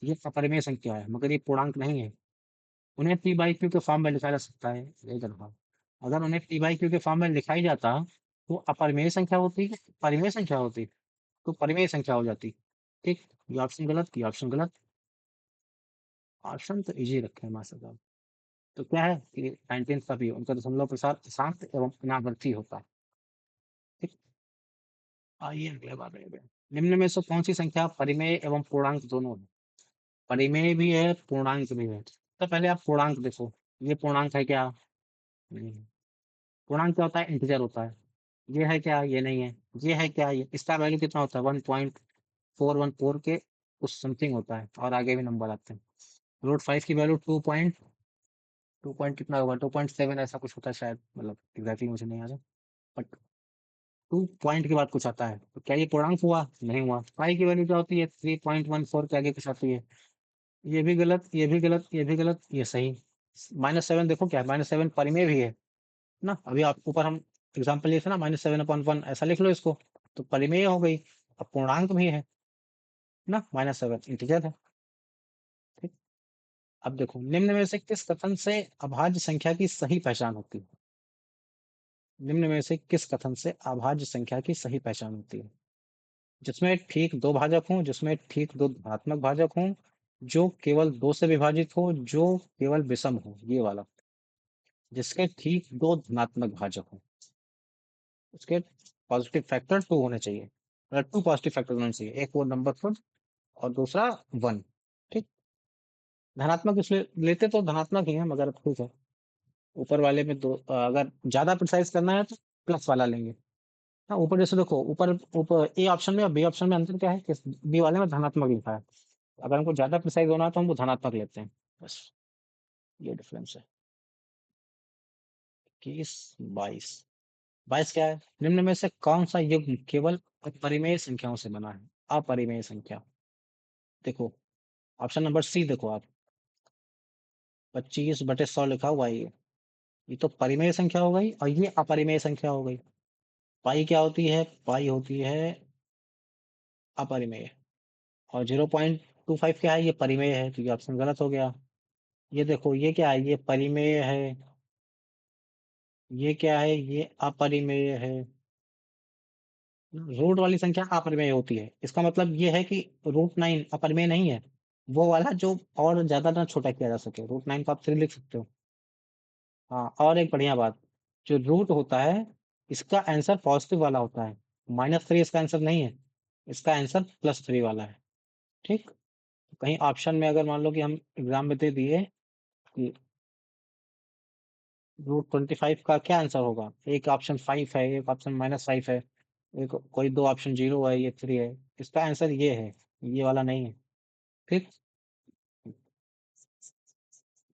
ये अपरिमेय संख्या है मगर ये पूर्णांक नहीं है। उन्हें पी बाई क्यू के फॉर्म में लिखा जा सकता है, ये गलत बात। अगर उन्हें पी बाई क्यू के फॉर्म में लिखाई जाता तो अपरिमेय संख्या होती है, परिमेय संख्या होती, तो परिमेय संख्या हो जाती। ठीक, ये ऑप्शन गलत, ये ऑप्शन गलत। ऑप्शन तो इजी रखे हैं मास्टर साहब। तो क्या है कि 19 का भी उनका दशमलव प्रसार अशांत एवं अनावर्ती होता है। ठीक। आइए अगले बात है। निम्न में से कौन सी संख्या परिमेय एवं पूर्णांक दोनों है? परिमेय भी है, पूर्णांक भी है। तो पहले आप पूर्णांक देखो, ये पूर्णांक है क्या? नहीं है। पूर्णांक क्या होता है? इंटीजर होता है। ये है क्या? ये नहीं है। ये है क्या? ये इसका वैल्यू कितना होता है? 1.414 के कुछ समथिंग होता है, और आगे भी नंबर आते हैं। रूट 5 की वैल्यू 2 पॉइंट कितना होगा? 2.7 ऐसा कुछ होता है शायद, मतलब एग्जैक्टली मुझे नहीं आ रहा, बट 2 पॉइंट के बाद कुछ आता है। तो क्या ये पूर्णांक हुआ? नहीं हुआ। पाई की वैल्यू क्या होती है? 3.14 के आगे कुछ आती है। ये भी गलत, ये भी गलत, ये भी गलत, ये सही। -7 देखो क्या है? -7 परिमेय भी है ना। अभी आप ऊपर हम एग्जाम्पल लिए थे ना, -7/1 ऐसा लिख लो इसको, तो परिमेय हो गई। अब पूर्णांक भी है ना, -7 इंटीजर है। ठीक। अब देखो, निम्न में से किस कथन से अभाज्य संख्या की सही पहचान होती है? निम्न में से किस कथन से अभाज्य संख्या की सही पहचान होती है? जिसमें ठीक दो भाजक हों, जिसमें ठीक दो धनात्मक भाजक हों, जो केवल दो से विभाजित हो, जो केवल विषम हो, ये वाला। जिसके ठीक दो धनात्मक भाजक हों, उसके पॉजिटिव फैक्टर 2 होने चाहिए, मतलब 2 पॉजिटिव फैक्टर होने चाहिए। एक वो नंबर खुद, और दूसरा 1। ठीक। धनात्मक इसलिए लेते तो धनात्मक ही है, मगर ठीक है। ऊपर वाले में दो, अगर ज्यादा प्रिसाइज करना है तो प्लस वाला लेंगे। हाँ, ऊपर जैसे देखो, ऊपर ऊपर ए ऑप्शन में और बी ऑप्शन में अंतर क्या है कि बी वाले में धनात्मक लिखा है। अगर हमको ज्यादा प्रिसाइज होना है तो हम वो धनात्मक लेते हैं, बस ये डिफरेंस है। 21, 22। 22 क्या है? निम्न में से कौन सा युग्म केवल अपरिमेय संख्याओं से बना है? अपरिमेय संख्या। देखो, ऑप्शन नंबर सी देखो आप, 25/100 लिखा हुआ है ये तो परिमेय संख्या हो गई, और ये अपरिमेय संख्या हो गई। पाई क्या होती है? पाई होती है अपरिमेय। और 0.25 क्या है? ये परिमेय है, तो ये ऑप्शन गलत हो गया। ये देखो, ये क्या है? ये परिमेय है। ये क्या है? ये अपरिमेय है। रूट वाली संख्या अपरिमेय होती है, इसका मतलब ये है कि √9 अपरिमेय नहीं है। वो वाला जो और ज्यादा ना छोटा किया जा सके, √9 को आप 3 लिख सकते हो। हाँ, और एक बढ़िया बात, जो रूट होता है, इसका आंसर पॉजिटिव वाला होता है। -3 इसका आंसर नहीं है, इसका आंसर +3 वाला है। ठीक। कहीं ऑप्शन में अगर मान लो कि हम एग्जाम में दे दिए कि √25 का क्या आंसर होगा, एक ऑप्शन 5 है, एक ऑप्शन -5 है, एक कोई दो ऑप्शन 0 है, ये 3 है, इसका आंसर ये है, ये वाला नहीं है। ठीक।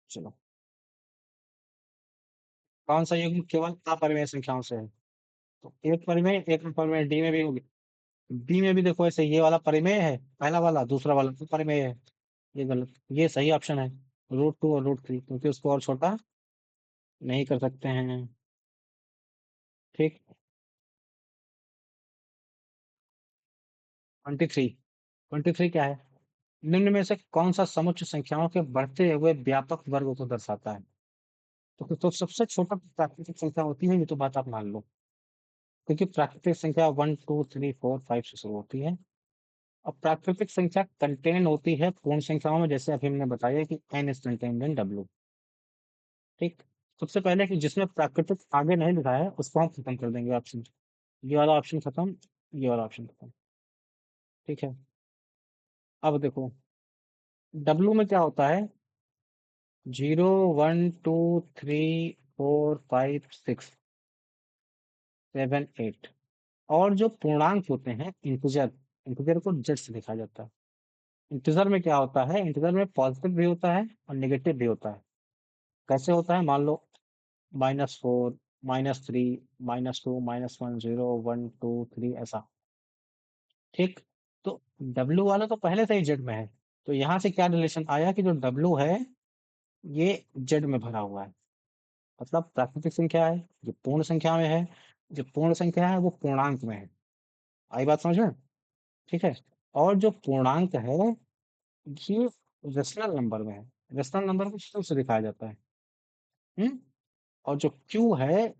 चलो, कौन सा युग्म केवल अपरिमेय संख्याओं से है? तो एक परिमेय, एक परिमेय, डी में भी होगी। बी में भी देखो, ऐसे ये वाला परिमेय है, पहला वाला, दूसरा वाला तो परिमेय है। ये गलत, ये सही ऑप्शन है, √2 और √3, क्योंकि उसको और छोटा नहीं कर सकते हैं। ठीक। 23। 23 क्या है? निम्न में से कौन सा समुच्चय संख्याओं के बढ़ते हुए व्यापक वर्ग को दर्शाता है? तो सबसे छोटा प्राकृतिक संख्या होती है, ये तो बात आप मान लो, क्योंकि प्राकृतिक संख्या 1 2 3 4 5 से शुरू होती है। अब प्राकृतिक संख्या कंटेन होती है पूर्ण संख्याओं में, जैसे अभी हमने बताया कि n is contained in w। ठीक। सबसे पहले कि जिसमें प्राकृतिक आगे नहीं लिखा है, उसको हम खत्म कर देंगे ऑप्शन। ये वाला ऑप्शन खत्म, ये वाला ऑप्शन खत्म। ठीक है। अब देखो, w में क्या होता है? 0 1 2 3 4 5 6 7 8। और जो पूर्णांक होते हैं, इंटीजर, इंटीजर को जेड से लिखा जाता है। इंटीजर में क्या होता है? इंटीजर में पॉजिटिव भी होता है और नेगेटिव भी होता है। कैसे होता है? मान लो -4, -3, -2, -1 0 1 2 3 ऐसा। ठीक। तो डब्ल्यू वाला तो पहले से ही जेड में है, तो यहाँ से क्या रिलेशन आया कि जो डब्ल्यू है, ये जेड में भरा हुआ है। मतलब प्राकृतिक संख्या है, जो पूर्ण संख्या में है, जो पूर्ण संख्या है वो पूर्णांक में है। आई बात समझ में? ठीक है। और जो पूर्णांक है, ये रेशनल नंबर में है। रेशनल नंबर को क्यू से दिखाया जाता है। हम्म। और जो क्यू है,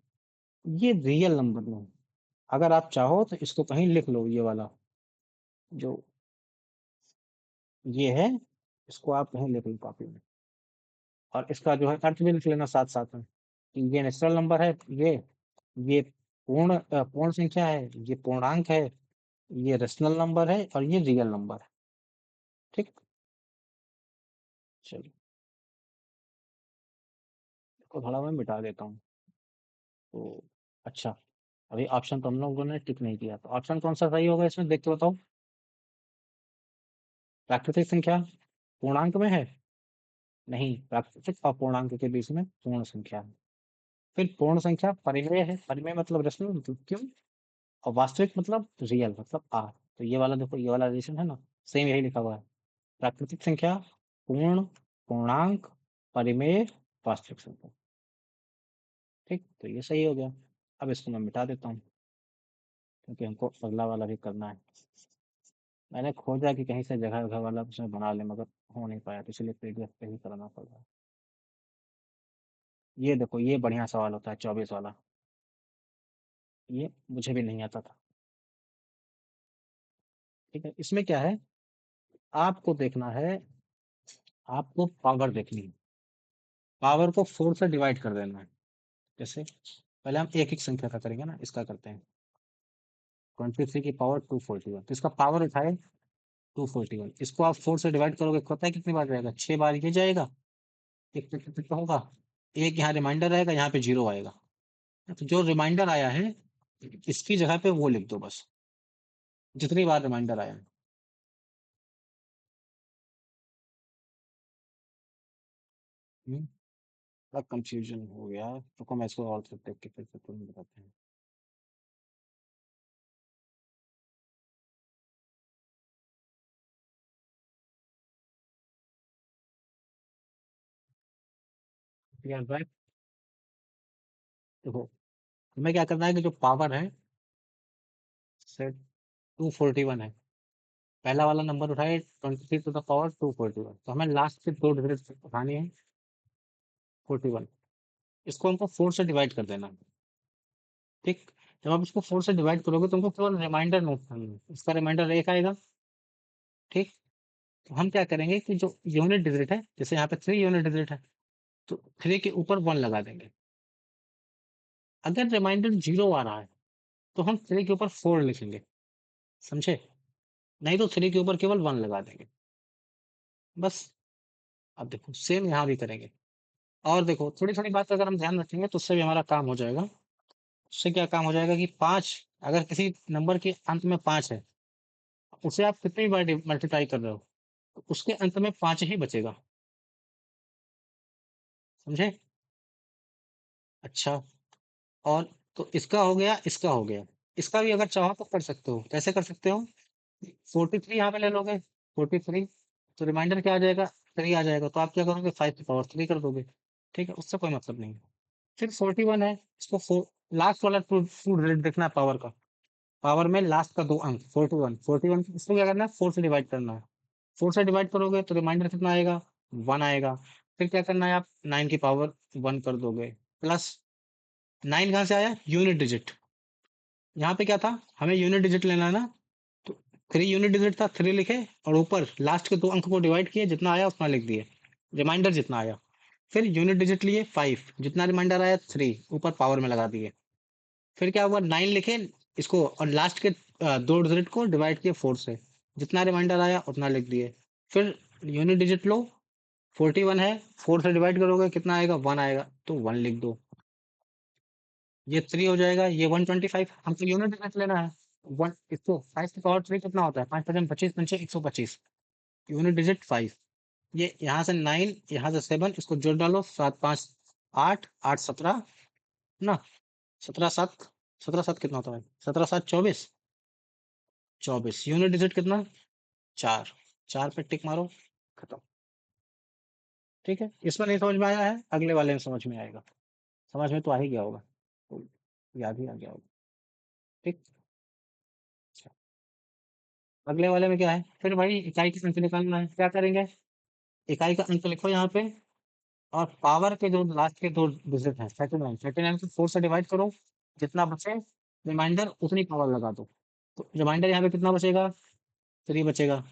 ये रियल नंबर में है। अगर आप चाहो तो इसको कहीं लिख लो, ये वाला जो ये है, इसको आप कहीं लिख लो कॉपी में। और इसका जो है अर्थ भी लिख लेना साथ साथ में कि ये नेचुरल नंबर है, ये पूर्ण संख्या है, ये पूर्णांक है, ये रेशनल नंबर है और ये रियल नंबर है। ठीक, चलिए इसको थोड़ा मैं मिटा देता हूँ। तो अच्छा, अभी ऑप्शन तो हम लोगों ने टिक नहीं किया, तो ऑप्शन कौन सा सही होगा इसमें, देख के बताओ। प्राकृतिक संख्या पूर्णांक में है? नहीं, प्राकृतिक और पूर्णांक के बीच में पूर्ण संख्या है। फिर पूर्ण संख्या परिमेय है, परिमेय मतलब रेशनल, मतलब क्यों, और वास्तविक मतलब रियल, मतलब आर। तो ये वाला देखो, ये वाला रिलेशन है ना, सेम यही लिखा हुआ है। प्राकृतिक संख्या, पूर्ण, पूर्णांक, परिमेय, वास्तविक संख्या। ठीक, तो ये सही हो गया। अब इसको मैं मिटा देता हूँ क्योंकि हमको अगला वाला भी करना है। मैंने खोजा कि कहीं से जगह जगह वाला उसमें बना ले, मगर हो नहीं पाया, तो इसलिए पीडीएफ पे ही करना पड़ रहा है। ये देखो, ये बढ़िया सवाल होता है 24 वाला, ये मुझे भी नहीं आता था। ठीक है, इसमें क्या है, आपको देखना है, आपको पावर देखनी है। पावर को 4 से डिवाइड कर देना है। जैसे पहले हम एक एक संख्या का करेंगे ना, इसका करते हैं 23 की पावर 241, तो इसका पावर उठाए 241, इसको आप 4 से डिवाइड करोगे, पता है कितनी बार जाएगा, 6 बार ये जाएगा, एक पे कितना होगा, एक यहाँ रिमाइंडर आएगा, यहाँ पे जीरो आएगा। तो जो रिमाइंडर आया है इसकी जगह पे वो लिख दो बस, जितनी बार रिमाइंडर आया है। बड़ा कंफ्यूजन हो गया, तो मैं इसको और से देख के फिर से तुम्हें बताते हैं। यार भाई देखो, हमें क्या करना है कि जो पावर है से 241 है, पहला वाला नंबर उठाए 23 टू द पावर 241, तो हमें लास्ट के दो डिजिट उठानी है 41, इसको हमको 4 से डिवाइड कर देना है। ठीक, जब आप इसको 4 से डिवाइड करोगे तो हमको केवल रिमाइंडर नोट करना है, इसका रिमाइंडर एक आएगा। ठीक, तो हम क्या करेंगे कि जो यूनिट डिजिट है, जैसे यहाँ पे 3 यूनिट डिजिट है, तो 3 के ऊपर 1 लगा देंगे। अगर रिमाइंडर 0 आ रहा है तो हम 3 के ऊपर 4 लिखेंगे, समझे, नहीं तो 3 के ऊपर केवल 1 लगा देंगे बस। अब देखो सेम यहाँ भी करेंगे, और देखो थोड़ी थोड़ी बात अगर हम ध्यान रखेंगे तो उससे भी हमारा काम हो जाएगा। उससे क्या काम हो जाएगा कि 5, अगर किसी नंबर के अंत में 5 है, उसे आप कितनी बार मल्टीप्लाई कर रहे हो, तो उसके अंत में 5 ही बचेगा, समझे। अच्छा, और तो इसका हो गया, इसका हो गया, इसका भी अगर चाहो तो कर सकते हो, कैसे कर सकते हो, 43 यहाँ पे ले लोगे, 43, तो रिमाइंडर क्या आ जाएगा, 3 आ जाएगा, तो आप क्या करोगे, 5 की पावर 3 कर दोगे। ठीक है, उससे कोई मतलब नहीं है। फिर 41 है, इसको लास्ट वाला टू डिजिट देखना है पावर का, पावर में लास्ट का 2 अंक 41, 41 इसको क्या करना है, 4 से डिवाइड करना है। 4 से डिवाइड करोगे तो रिमाइंडर कितना आएगा, 1 आएगा। फिर क्या करना है, आप 9 की पावर 1 कर दोगे, प्लस 9 कहाँ से आया, यूनिट डिजिट, यहाँ पे क्या था, हमें यूनिट डिजिट लेना है ना, तो 3 यूनिट डिजिट था, 3 लिखे, और ऊपर लास्ट के 2 अंक को डिवाइड किए, जितना आया उतना लिख दिए, रिमाइंडर जितना आया। फिर यूनिट डिजिट लिए 5, जितना रिमाइंडर आया 3 ऊपर पावर में लगा दिए। फिर क्या हुआ, 9 लिखे इसको, और लास्ट के 2 डिजिट को डिवाइड किए 4 से, जितना रिमाइंडर आया उतना लिख दिए। फिर यूनिट डिजिट लो, 41 है, 4 से डिवाइड करोगे कितना आएगा, 1 आएगा, तो 1 लिख दो। ये 3 हो जाएगा, ये 125, हमको यूनिट डिजिट लेना है। 1 इसको 5 की पावर 3 कितना होता है, 5 5 25 पंचे 125, यूनिट डिजिट 5। ये यहाँ से 9, यहाँ से 7, इसको जोड़ डालो, 7 5 8, 8 17 ना, 17 7, 17 7 कितना होता है, 17 7 24, 24 यूनिट डिजिट कितना, 4, 4 पे टिक मारो, खत्म। ठीक है, इसमें नहीं समझ में आया है, अगले वाले में समझ में आएगा, समझ में तो आ ही गया होगा, तो याद ही आ गया होगा। ठीक, अच्छा, अगले वाले में क्या है, फिर भाई इकाई की संख्या निकालना है, क्या करेंगे, इकाई का अंक लिखो यहाँ पे, और पावर के जो लास्ट के 2 डिजिट हैं 39, 39 को 4 से डिवाइड करो, जितना बचे रिमाइंडर उतनी पावर लगा दो, तो रिमाइंडर यहाँ पे कितना बचेगा, 3 बचेगा,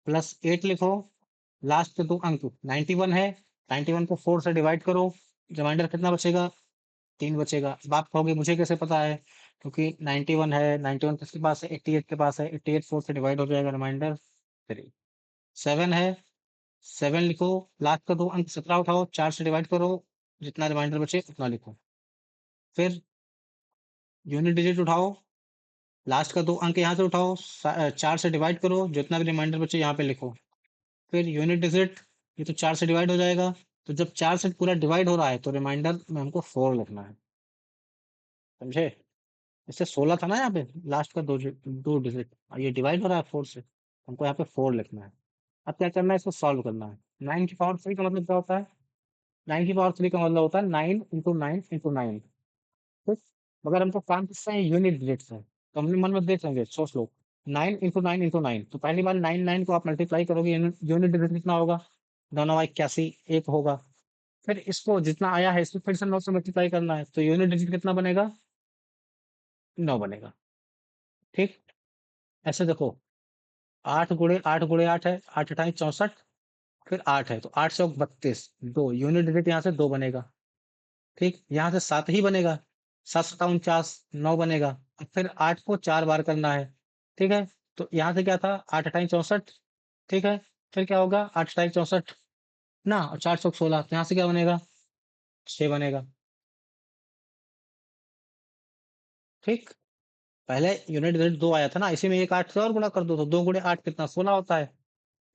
प्लस 8 लिखो, लास्ट के 2 अंक 91 है, 91 को 4 से डिवाइड करो, रिमाइंडर कितना बचेगा? 3 बचेगा। अब आप कहोगे मुझे कैसे पता है? क्योंकि 91 है, 91 किसके पास है? 88 के पास है, 88 4 से डिवाइड हो जाएगा, रिमाइंडर 3। 7 है, 7 लिखो, लास्ट का 2 अंक 17 उठाओ, 4 से डिवाइड करो, जितना रिमाइंडर बचे उतना लिखो। फिर यूनिट डिजिट उठाओ, लास्ट का 2 अंक यहाँ से उठाओ, 4 से डिवाइड करो, जितना भी रिमाइंडर बचे यहाँ पे लिखो। फिर यूनिट डिजिट, ये तो 4 से डिवाइड हो जाएगा, तो जब 4 से पूरा डिवाइड हो रहा है तो रिमाइंडर में हमको 4 लिखना है, समझे? इससे 16 था ना यहाँ पे, लास्ट का 2 डिजिट, और ये डिवाइड हो रहा है 4 से, हमको यहाँ पे 4 लिखना है। अब क्या करना है? इसको सॉल्व करना है। 9 की पावर 3 का मतलब क्या होता है? 9 की पावर 3 का मतलब होता है 9 इंटू 9 इंटू 9। ठीक। अगर हमको काम किससे है? यूनिट डिजिट से, तो अपने मन में देख लेंगे, सोच लो। 9 इंटू 9 इंटू 9, तो पहली बार 9 को आप मल्टीप्लाई करोगे, यूनिट डिजिट कितना होगा? 9 9 81, एक होगा। फिर इसको जितना आया है इसको फिर से 9 से मल्टीप्लाई करना है, तो यूनिट डिजिट कितना बनेगा? 9 बनेगा। ठीक। ऐसे देखो, 8 गुणे 8 है, 8 8 64, फिर 8 है, तो 8 से 32, 2 यूनिट डिजिट यहाँ से 2 बनेगा। ठीक, यहाँ से 7 ही बनेगा, 7 7 49, 9 बनेगा। अब फिर 8 को 4 बार करना है। ठीक है, तो यहाँ से क्या था? 8 8 64। ठीक है, फिर क्या होगा? 8 8 64 ना, और 4 16, तो यहाँ से क्या बनेगा? 6 बनेगा। ठीक, पहले यूनिट डिजिट 2 आया था ना, इसी में एक 8 से और गुणा कर दो, तो 2 गुणे 8 कितना? 16 होता है।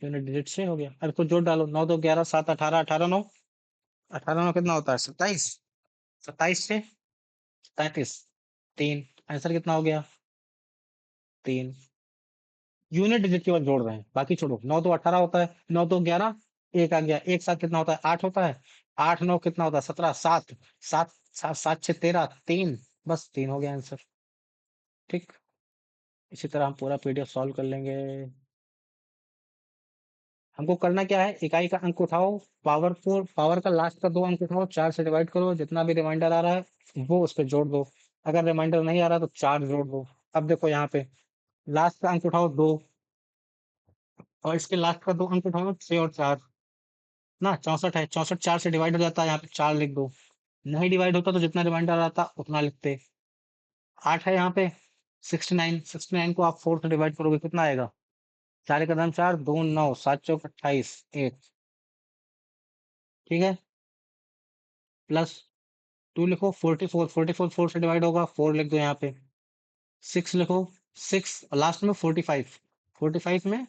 यूनिट डिजिट 6 हो गया। अब इसको जोड़ डालो, 9 2 11 7 18, 18 9, 18 9 कितना होता है? 27। 27 से 37, 3, आंसर कितना हो गया? 3। यूनिट डिजिट केवल जोड़ रहे हैं, बाकी छोड़ो। 9 2 18 होता है, 9 2 11, एक आ गया, एक साथ कितना होता है? 8 होता है। 8 9 कितना होता है? 17, 7 7 7 7 6 13, 3, बस 3 हो गया आंसर। ठीक, इसी तरह हम पूरा पीडीएफ सॉल्व कर लेंगे। हमको करना क्या है? इकाई का अंक उठाओ, पावर को, पावर का लास्ट का 2 अंक उठाओ, 4 से डिवाइड करो, जितना भी रिमाइंडर आ रहा है वो उस पे जोड़ दो। अगर रिमाइंडर नहीं आ रहा तो 4 जोड़ दो। अब देखो यहाँ पे लास्ट का अंक उठाओ 2, और इसके लास्ट का 2 अंक उठाओ 6 और 4, ना 64 है, 64 4 से डिवाइड हो जाता है, यहाँ पे 4 लिख दो। नहीं डिवाइड होता तो जितना रिमाइंडर आता उतना लिखते। 8 है यहाँ पे, 69, 69 को आप 4 से डिवाइड करोगे, कितना आएगा? 4 का दाम 4, 2 9, 7 चौक 28, 1। ठीक है, प्लस 2 लिखो, 44, 44 4 से डिवाइड होगा, 4 लिख दो यहाँ पे। 6 लिखो, 6, लास्ट में 45, 45 में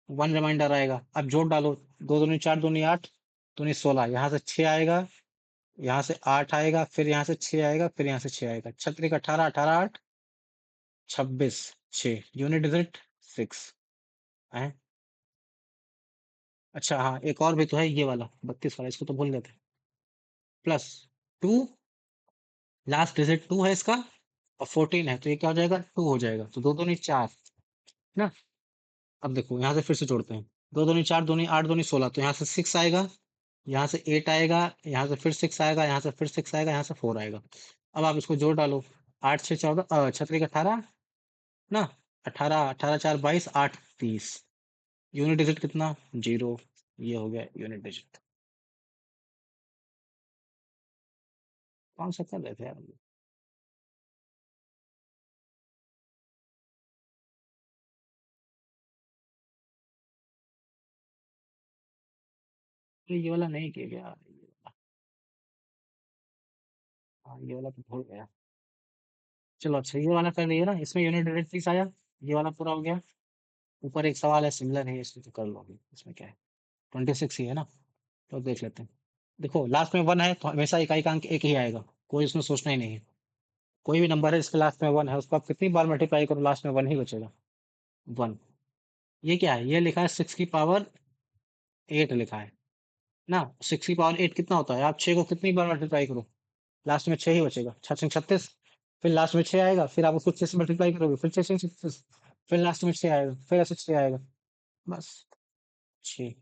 1 रिमाइंडर आएगा। अब जोड़ डालो, 2 दूनी 4, दूनी 8, दूनी 16, यहाँ से 6 आएगा, यहाँ से 8 आएगा, फिर यहाँ से 6 आएगा, फिर यहाँ से 6 आएगा, 36 18, 18 8, 26, 6, यूनिट डिजिट 6 है। अच्छा हाँ, एक और भी तो है, ये वाला 32 वाला, इसको तो भूल गए थे। प्लस 2, लास्ट डिजिट 2 है इसका, और 14 है, तो ये क्या हो जाएगा? 2 हो जाएगा, तो 2 दूनी 4 ना। अब देखो यहाँ से फिर से जोड़ते हैं, 2 दूनी 4, दूनी 8, दूनी 16, तो यहाँ से 6 आएगा, यहाँ से 8 आएगा, यहाँ से फिर 6 आएगा, यहाँ से फिर 6 आएगा, यहाँ से 4 आएगा। अब आप इसको जोड़ डालो, 8 6 14, 36 18 ना, 18 18 4 22, 8 30, यूनिट डिजिट कितना? 0। ये हो गया यूनिट डिजिट। कौन सा कर रहे थे यार? ये वाला नहीं किया गया, हाँ ये वाला तो भूल गया। चलो अच्छा, ये वाला कर लिया ना, इसमें यूनिट डिजिट 30 आया, ये वाला पूरा हो गया। ऊपर एक सवाल है सिमिलर है, इसको तो कर लो अभी, इसमें क्या है? 26 ही है ना, तो देख लेते हैं। देखो लास्ट में 1 है तो हमेशा इकाई का अंक एक ही आएगा, कोई इसमें सोचना ही नहीं है। कोई भी नंबर है इसके लास्ट में 1 है, उसको आप कितनी बार मल्टीप्लाई करो, लास्ट में 1 ही बचेगा। 1। ये क्या है? ये लिखा है 6 की पावर 8 लिखा है ना। 6 की पावर 8 कितना होता है? आप 6 को कितनी बार मल्टीप्लाई करो, लास्ट में 6 ही बचेगा, 6 6 36, फिर लास्ट में 6 आएगा, फिर आप उसको 6 से मल्टीप्लाई करोगे, फिर 6 6 36, फिर लास्ट में 6 आएगा, फिर ऐसे 6 आएगा, बस 6।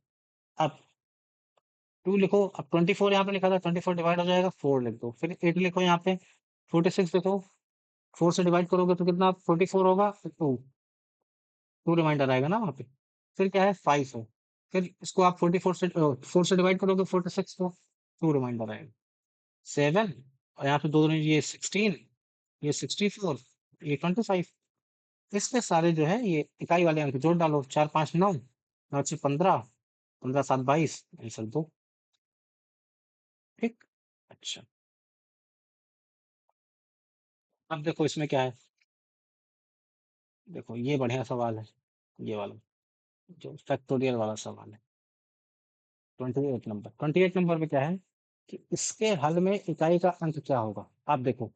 अब 2 लिखो, अब 24 यहाँ पे लिखा था, 24 डिवाइड हो जाएगा, 4 लिख दो, फिर 8 लिखो यहाँ पे, 46 लिखो, 4 से डिवाइड करोगे तो कितना? 44 होगा, फिर 2 रिमाइंडर आएगा ना वहाँ पे, फिर क्या है? 5 है, फिर इसको आप 44 से 4 से डिवाइड करोगे 46 को, 2 रिमाइंडर आएगा। 7 और यहाँ पे 2 दूनी ये 16, ये 64, ये 25। इसके सारे जो है ये इकाई वाले अंक जोड़ डालो। 4 5 9, 9 6 15, 15 7 22, आंसर 2। ठीक। अच्छा, अब देखो इसमें क्या है। देखो ये बढ़िया सवाल है, ये वाला जो फैक्टोरियल वाला सवाल है। 28 नंबर में क्या है कि इसके हल में इकाई का अंक क्या होगा। आप देखो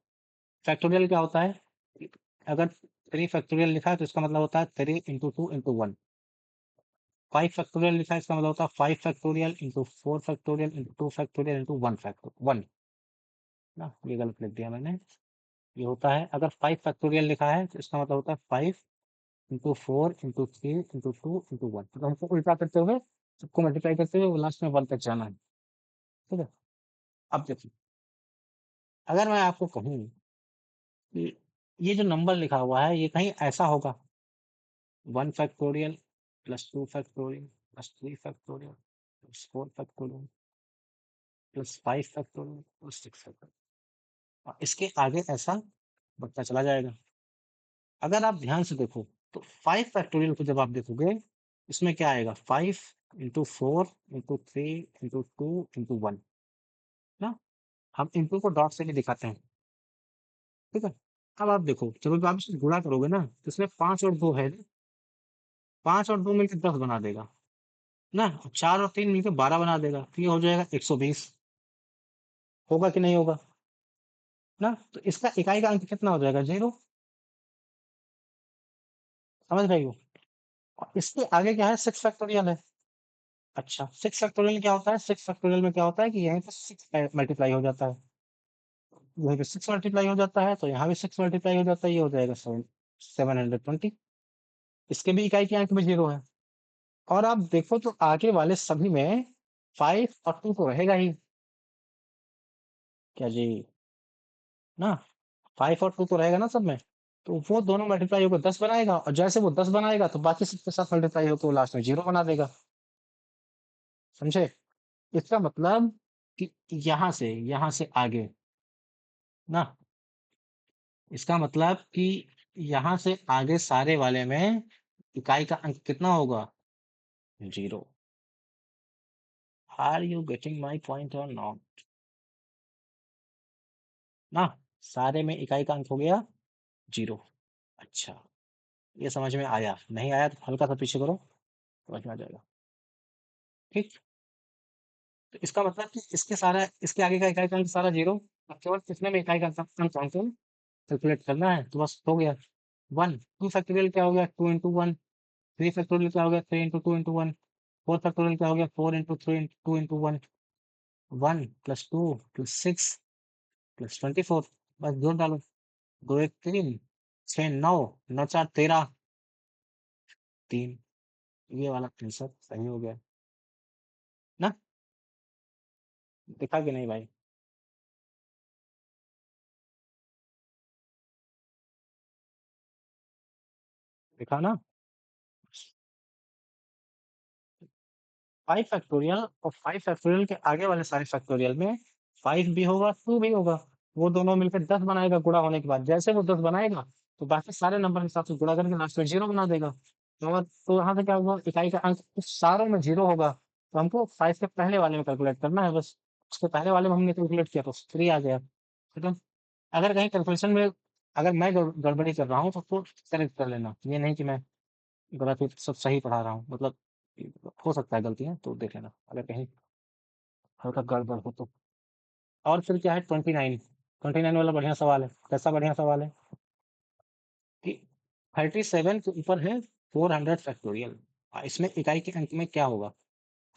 फैक्टोरियल क्या होता है कि अगर 3 फैक्टोरियल लिखा है तो इसका मतलब होता है 3 इंटू 2 इंटू 1। 5 फैक्टोरियल लिखा है इसका मतलब होता है 5 factorial into 4 factorial into 2 factorial into 1 factorial 1 ना। ये गलत लिख दिया मैंने। ये होता है अगर 5 फैक्टोरियल लिखा है तो इसका मतलब होता है 5 इंटू 4 इंटू 3 इंटू 2 इंटू 1। तो हमको उल्टा करते हुए सबको मल्टीप्लाई करते हुए लास्ट में 1 तक जाना है। ठीक है। अब देखिए अगर मैं आपको कहूँ कि ये जो नंबर लिखा हुआ है ये कहीं ऐसा होगा 1 factorial plus 2 factorial plus 3 factorial plus 4 factorial plus 5 factorial plus 6 factorial, और इसके आगे ऐसा बढ़ता चला जाएगा। अगर आप ध्यान से देखो तो 5 फैक्टोरियल को जब आप देखोगे इसमें क्या आएगा 5 इंटू 4 इंटू 3 इंटू 2 इंटू 1 ना। हम इंटू को डॉट से भी दिखाते हैं। ठीक है। अब आप देखो जब आप इसे गुणा करोगे ना तो इसमें 5 और 2 है, 5 और 2 मिलकर 10 बना देगा ना। 4 और 3 मिलकर 12 बना देगा, तो ये हो जाएगा 120। होगा कि नहीं होगा ना। तो इसका इकाई का अंक कितना हो जाएगा 0। समझ रहे हो। और इसके आगे क्या है 6 फैक्टोरियल है। अच्छा 6 फैक्टोरियल क्या होता है, 6 फैक्टोरियल में क्या होता है कि यहीं पे 6 मल्टीप्लाई हो जाता है, यहीं पे 6 मल्टीप्लाई हो जाता है तो यहाँ भी 6 मल्टीप्लाई हो जाता है, ये हो जाएगा 720। इसके भी इकाई के अंक में 0 है। और आप देखो तो आगे वाले सभी में 5 और 2 तो रहेगा ही। क्या जी ना, 5 और 2 तो रहेगा ना सब में। तो वो दोनों मल्टीप्लाई होकर 10 बनाएगा, और जैसे वो 10 बनाएगा तो बाकी सबके साथ मल्टीप्लाई होकर वो लास्ट में 0 बना देगा। समझे। इसका मतलब कि यहाँ से आगे ना, इसका मतलब कि यहाँ से आगे सारे वाले में इकाई का अंक कितना होगा 0। Are you getting my point और नॉट ना। सारे में इकाई का अंक हो गया 0। अच्छा, ये समझ में आया, नहीं आया तो हल्का सा पीछे करो, समझ में आ जाएगा। ठीक। तो इसका मतलब कि इसके सारा इसके आगे का इकाई का अंक सारा 0। अब केवल कितने में इकाई का अंक हमको कैलकुलेट करना है, तो बस हो गया 1। 2 फैक्टोरियल क्या हो गया 2 इंटू 1। 3 फैक्टोरियल क्या हो गया 3 इंटू 2 इंटू 1। 4 फैक्टोरियल क्या हो गया 4 into 3 into 2 into 1। 1 plus 2 plus 6 plus 24, बस जोड़ डालो। 2 1 3, 6 9, 9 4 13, 3। ये वाला आंसर सही हो गया ना। देखा कि नहीं भाई। देखा ना। 5 फैक्टोरियल और 5 फैक्टोरियल के आगे वाले सारे फैक्टोरियल में 5 भी होगा 2 भी होगा। वो दोनों मिलकर 10 बनाएगा गुणा होने के बाद। जैसे वो 10 बनाएगा तो बाकी सारे नंबर के साथ से गुणा करके लास्ट में 0 बना देगा। तो यहाँ से क्या होगा इकाई का अंक उस सारों में 0 होगा। तो हमको 5 के पहले वाले में कैलकुलेट करना है बस। उसके पहले वाले में हमने कैलकुलेट किया तो 3 आ गया। ठीक है। अगर कहीं कैलकुलेशन में अगर मैं गड़बड़ी कर रहा हूँ तो करेक्ट कर लेना, ये नहीं कि मैं गलत ही सब सही पढ़ा रहा हूँ, मतलब हो सकता है गलतियाँ तो देख लेना अगर कहीं हल्का गड़बड़ हो तो। और फिर क्या है 29। 29 वाला बढ़िया सवाल है। कैसा बढ़िया सवाल है कि 37 के ऊपर है 400 फैक्टोरियल। इसमें इकाई के अंक में क्या होगा।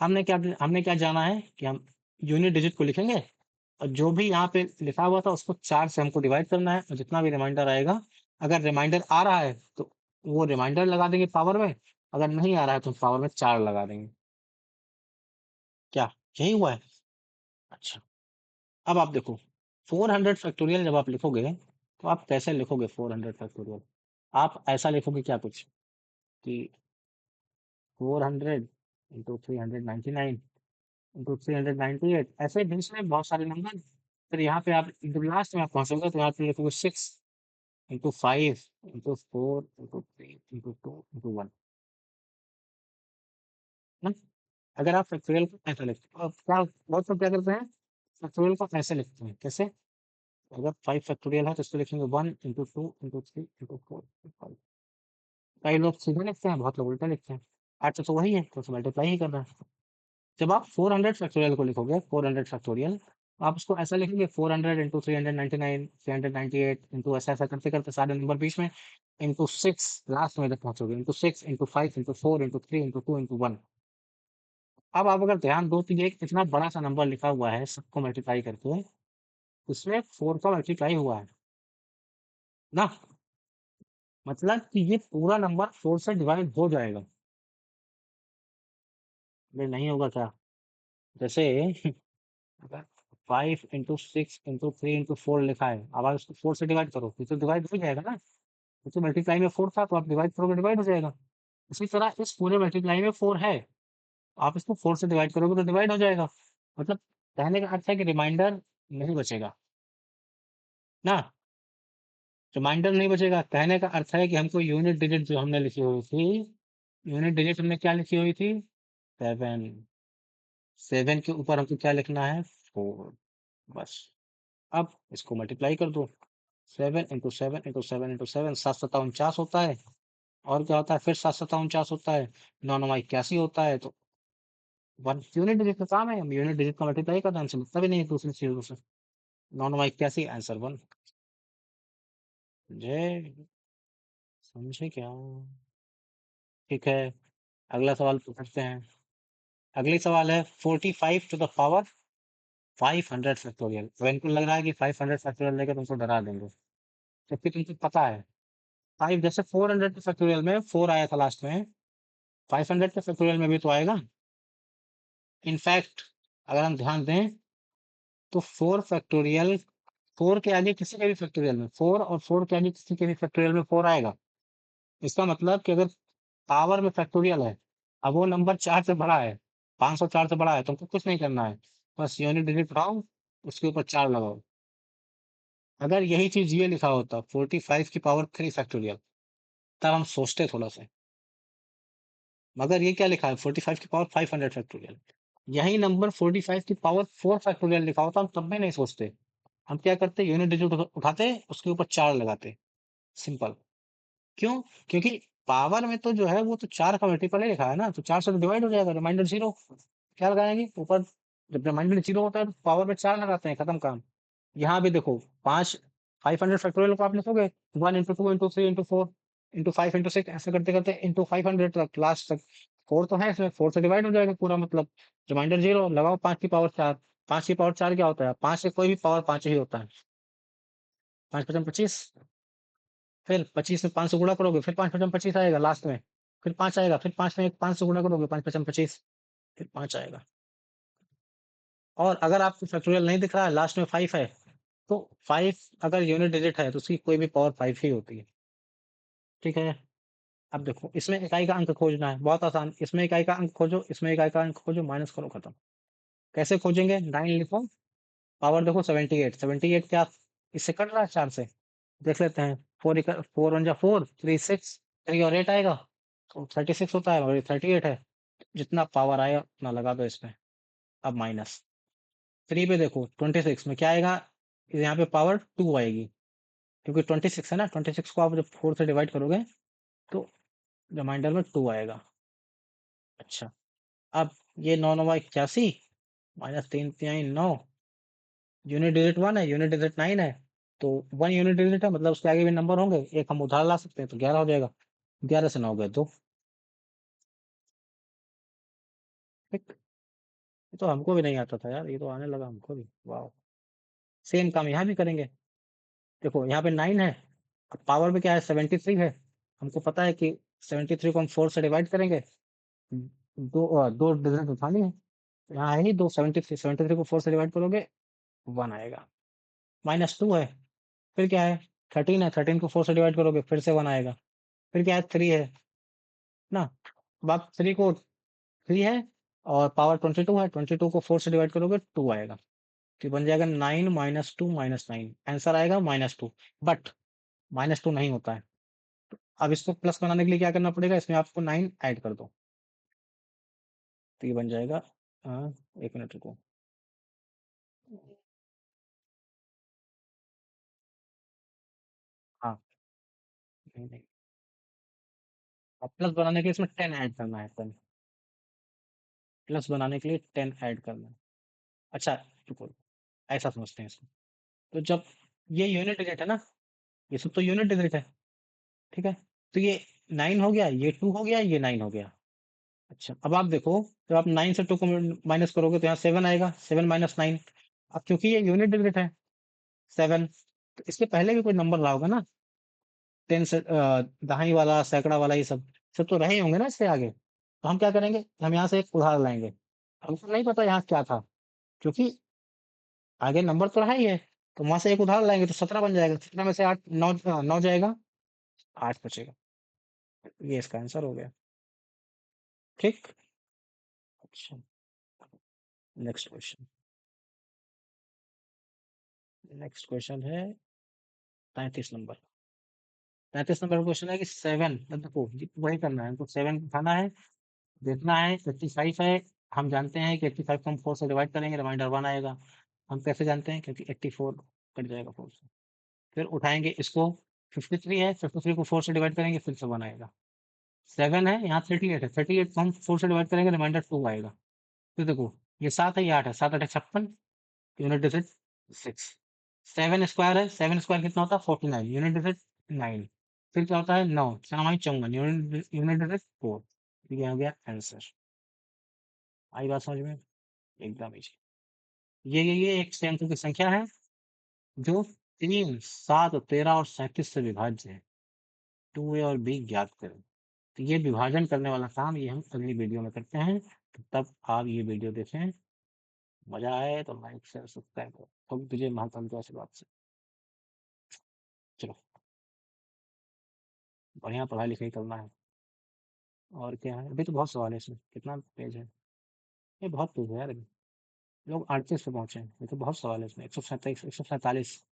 हमने क्या जाना है कि हम यूनिट डिजिट को लिखेंगे, और जो भी यहाँ पे लिखा हुआ था उसको 4 से हमको डिवाइड करना है, और जितना भी रिमाइंडर आएगा, अगर रिमाइंडर आ रहा है तो वो रिमाइंडर लगा देंगे पावर में, अगर नहीं आ रहा है तो पावर में 4 लगा देंगे। क्या यही हुआ है। अच्छा, अब आप देखो 400 फैक्टोरियल जब आप लिखोगे तो आप कैसे लिखोगे 400 फैक्टोरियल। आप ऐसा लिखोगे क्या कुछ कि 400 इंटू 399 इंटू 398, ऐसे बीच में बहुत सारे नंबर। फिर यहाँ पे आप लास्ट में आप पहुंचोगे तो यहाँ पे लिखोगे 6 into 5 into 4 into 3 into 2 into 1 ना। अगर आप फैक्टोरियल को ऐसे लिखते हो, अब क्या बहुत लोग क्या करते हैं, फैक्टोरियल को ऐसे लिखते हैं, कैसे? अगर 5 फैक्टोरियल है तो इसको लिखेंगे 1 इंटू 2 इंटू 3 इंटू 4 इंटू 5। कई लोग सीधे लिखते हैं, बहुत लोग उल्टा लिखते हैं। आठ तो वही है, तो उसे मल्टीप्लाई ही करना है। जब आप 400 फैक्टोरियल को लिखोगे, 400 फैक्टोरियल, तो आप उसको ऐसा लिखेंगे 400 इंटू 399 398 इंटू ऐसा ऐसा करते करते सारे नंबर बीच में, इंटू 6 लास्ट में जब पहुंचोगे, into 6 into 5 into 4 into 2 into 1। अब आप अगर ध्यान दो तो ये एक इतना बड़ा सा नंबर लिखा हुआ है सबको मल्टीप्लाई करके, उसमें 4 का मल्टीप्लाई हुआ है ना, मतलब कि ये पूरा नंबर 4 से डिवाइड हो जाएगा। ये नहीं होगा क्या? जैसे अगर 5 इंटू 6 इंटू 3 इंटू 4 लिखा है, अब आप इसको 4 से डिवाइड करो, ये तो डिवाइड हो जाएगा ना। तो मल्टीप्लाई में 4 था तो आप डिवाइड करोगे, डिवाइड हो जाएगा। इसी तरह इस पूरे मल्टीप्लाई में 4 है, आप इसको 4 से डिवाइड करोगे तो डिवाइड हो जाएगा। मतलब कहने का अर्थ है कि रिमाइंडर नहीं बचेगा ना, रिमाइंडर नहीं बचेगा। कहने का अर्थ है कि हमको यूनिट डिजिट जो हमने लिखी हुई थी, यूनिट डिजिट हमने क्या लिखी हुई थी, 7। 7 के ऊपर हमको क्या लिखना है, 4, बस। अब इसको मल्टीप्लाई कर दो, 7 इंटू 7 इंटू 7 इंटू 7, 7 सत्ता 49 होता है। और क्या होता है, फिर 7 सत्ता 49 होता है, 9 9 81 होता है। तो वन यूनिट डिजिट का काम है, हम यूनिट डिजिट का मल्टीप्लाई करते हैं, हमसे मतलब ही नहीं है दूसरी चीजों से। 9 9 81 आंसर 1। जय, समझे क्या? ठीक है, अगला सवाल पूछते हैं। अगली सवाल है 45 टू द पावर 500 फैक्टोरियल। तो इनको लग रहा है कि 500 फैक्टोरियल लेकर तुमको डरा देंगे, जबकि तुमको पता है 5, जैसे 400 के फैक्टोरियल में 4 आया था लास्ट में, 500 के फैक्टोरियल में भी तो आएगा। इनफैक्ट अगर हम ध्यान दें तो 4 फैक्टोरियल, 4 के आगे किसी के भी फैक्टोरियल में 4, और 4 के आगे किसी के भी फैक्टोरियल में 4 आएगा। इसका मतलब कि अगर पावर में फैक्टोरियल है, अब वो नंबर 4 से बड़ा है, 504 से बड़ा है, तुमको कुछ नहीं करना है, बस यूनिट डिजिट उठाओ, उसके ऊपर 4 लगाओ। अगर यही चीज ये लिखा होता 45 की पावर 3 फैक्टोरियल, तब हम सोचते थोड़ा सा। मगर ये क्या लिखा है, 45 की पावर 500 फैक्टोरियल। यही नंबर 45 की पावर 4 फैक्टोरियल लिखा होता, हम तब भी नहीं सोचते। हम क्या करते, यूनिट डिजिट उठाते, उसके ऊपर 4 लगाते, सिंपल। क्यों? क्योंकि पावर में तो जो है वो तो 4 का मल्टीपल ही लिखा है ना, तो 4 से तो डिवाइड हो जाएगा, रिमाइंडर 0। क्या लगाएंगे ऊपर, जब रिमाइंडर 0 होता है तो पावर में 4 लगाते हैं, खत्म काम। यहाँ भी देखो, 500 फैक्टोरियल को आप लिखोगे 1 into 2 into 3 into 4 into 5 into 6, ऐसे करते करते इंटू 500 तक, लास्ट तक 4 तो है इसमें, 4 से डिवाइड हो जाएगा पूरा, मतलब रिमाइंडर 0 लगाओ, 5 की पावर 4। 5 की पावर 4 क्या होता है, 5 से कोई भी पावर 5 ही होता है। 5 5 25, फिर 25 में 5 से गुणा करोगे, फिर 5 5 25 आएगा लास्ट में, फिर 5 आएगा, फिर 5 में 5 से गुणा करोगे, 5 5 25, फिर 5 आएगा। और अगर आपको फैक्टोरियल नहीं दिख रहा है, लास्ट में 5 है, तो 5 अगर यूनिट डिजिट है तो उसकी कोई भी पावर 5 ही होती है। ठीक है, अब देखो इसमें इकाई का अंक खोजना है, बहुत आसान। इसमें इकाई का अंक खोजो, इसमें इकाई का अंक खोजो, माइनस करो, खत्म। कैसे खोजेंगे, 9 लिखो, पावर देखो 78, 78 क्या इससे कट रहा है 4 से, देख लेते हैं। 4 1 जा 4, 3 6, 3 और 8 आएगा, तो 36 होता है, मगर 38 है। जितना पावर आया उतना लगा दो इसमें। अब माइनस 3 पे देखो, 26 में क्या आएगा, यहाँ पे पावर 2 आएगी, क्योंकि 26 है ना, 26 को आप जब 4 से डिवाइड करोगे तो रिमाइंडर में 2 आएगा। अच्छा, अब ये 9 9 81, -3 3 9, यूनिट डिजिट 1 है, यूनिट डिजिट 9 है, तो 1 यूनिट डिजिट है, मतलब उसके आगे भी नंबर होंगे, एक हम उधार ला सकते हैं, तो 11 हो जाएगा। 11 से 9 गए 2। ठीक, ये तो हमको भी नहीं आता था यार, ये तो आने लगा हमको भी, वाह। सेम काम यहाँ भी करेंगे। देखो यहाँ पे 9 है, अब पावर में क्या है, 73 है। हमको पता है कि 73 को हम 4 से डिवाइड करेंगे, दो डिजिट उठानी है, तो यहाँ है ही दो, 73, 73 को 4 से डिवाइड करोगे 1 आएगा। -2 है, फिर क्या है, 13 है, 13 को 4 से डिवाइड करोगे फिर से 1 आएगा। फिर क्या है, 3 है ना। अब आप 3 को 3 है और पावर 22 है, 22 को 4 से डिवाइड करोगे 2 आएगा। तो बन जाएगा 9 माइनस 2 माइनस 9, आंसर आएगा -2। बट -2 नहीं होता है। अब इसको प्लस बनाने के लिए क्या करना पड़ेगा, इसमें आपको 9 ऐड कर दो। तो ये बन जाएगा 1 मिनट रुको। हाँ, नहीं, नहीं। अब प्लस बनाने के लिए इसमें 10 ऐड करना है, 10। प्लस बनाने के लिए 10 ऐड करना है। अच्छा, रुको, ऐसा समझते हैं इसको। तो जब ये यूनिट डिजिट है ना, ये सब तो यूनिट डिजिट है, ठीक है? तो ये 9 हो गया, ये 2 हो गया, ये 9 हो गया। अच्छा, अब आप देखो, जब आप 9 से 2 को माइनस करोगे तो यहाँ 7 आएगा, 7 माइनस 9। अब क्योंकि ये यूनिट डिजिट है 7, तो इसके पहले भी कोई नंबर रहा होगा ना, 10 से दहाई वाला, सैकड़ा वाला, ये सब सब तो रहे होंगे ना इससे आगे। तो हम क्या करेंगे, हम यहाँ से एक उदाहरण लाएंगे। हमको नहीं पता यहाँ क्या था, क्योंकि आगे नंबर तो रहा ही है। तो वहां से एक उदाहरण लाएंगे तो 17 बन जाएगा, 17 में से 8 9 9 जाएगा, 8 बचेगा। ये इसका आंसर हो गया। ठीक। अच्छा, नेक्स्ट क्वेश्चन। नेक्स्ट क्वेश्चन है 33 नंबर। 33 नंबर क्वेश्चन है कि 7, देखो वही करना है, हमको 7 उठाना है, देखना है 85 है। हम जानते हैं कि 85 को हम 4 से डिवाइड करेंगे, रिमाइंडर 1 आएगा। हम कैसे जानते हैं, क्योंकि 84 कट जाएगा 4 से। फिर उठाएंगे इसको, 53 है, 53 को 4 से डिवाइड करेंगे, फिर से 1 आएगा। 7 है, यहाँ 38 है, 38 को हम 4 से डिवाइड करेंगे, रिमाइंडर 2 आएगा। फिर देखो, ये 7 है, ये 8 है, 7 8 56, यूनिट डिजिट 6। 7 स्क्वायर है, 7 स्क्वायर कितना होता है 49, यूनिट डिजिट 9। फिर क्या होता है 9, 54, यूनिट डिजिट 4। ये आ गया आंसर। आई बात समझ में? एकदम इजी। ये एक से अंकों की संख्या है जो 3, 7, 13 और 37 से विभाज्य है। 2A और B ज्ञात करें। तो ये विभाजन करने वाला काम ये हम अगली वीडियो में करते हैं। तो तब आप ये वीडियो देखें। मजा आए तो लाइक शेयर सब्सक्राइब करो। तो तुझे महात्मा के आशीर्वाद से। चलो, बढ़िया पढ़ाई लिखाई करना है। और क्या है, अभी तो बहुत सवाल है इसमें, कितना पेज है? ये बहुत पेज है यार अभी। लोग 38 पे पहुंचे हैं, ये तो बहुत सवाल है इसमें, 137, 147।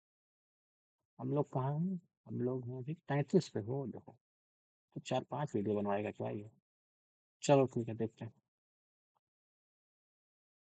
हम लोग कहाँ हैं? हम लोग हैं अभी 33 पे, हो देखो। तो 4 5 वीडियो बनवाएगा क्या ये? चलो ठीक है, देखते हैं।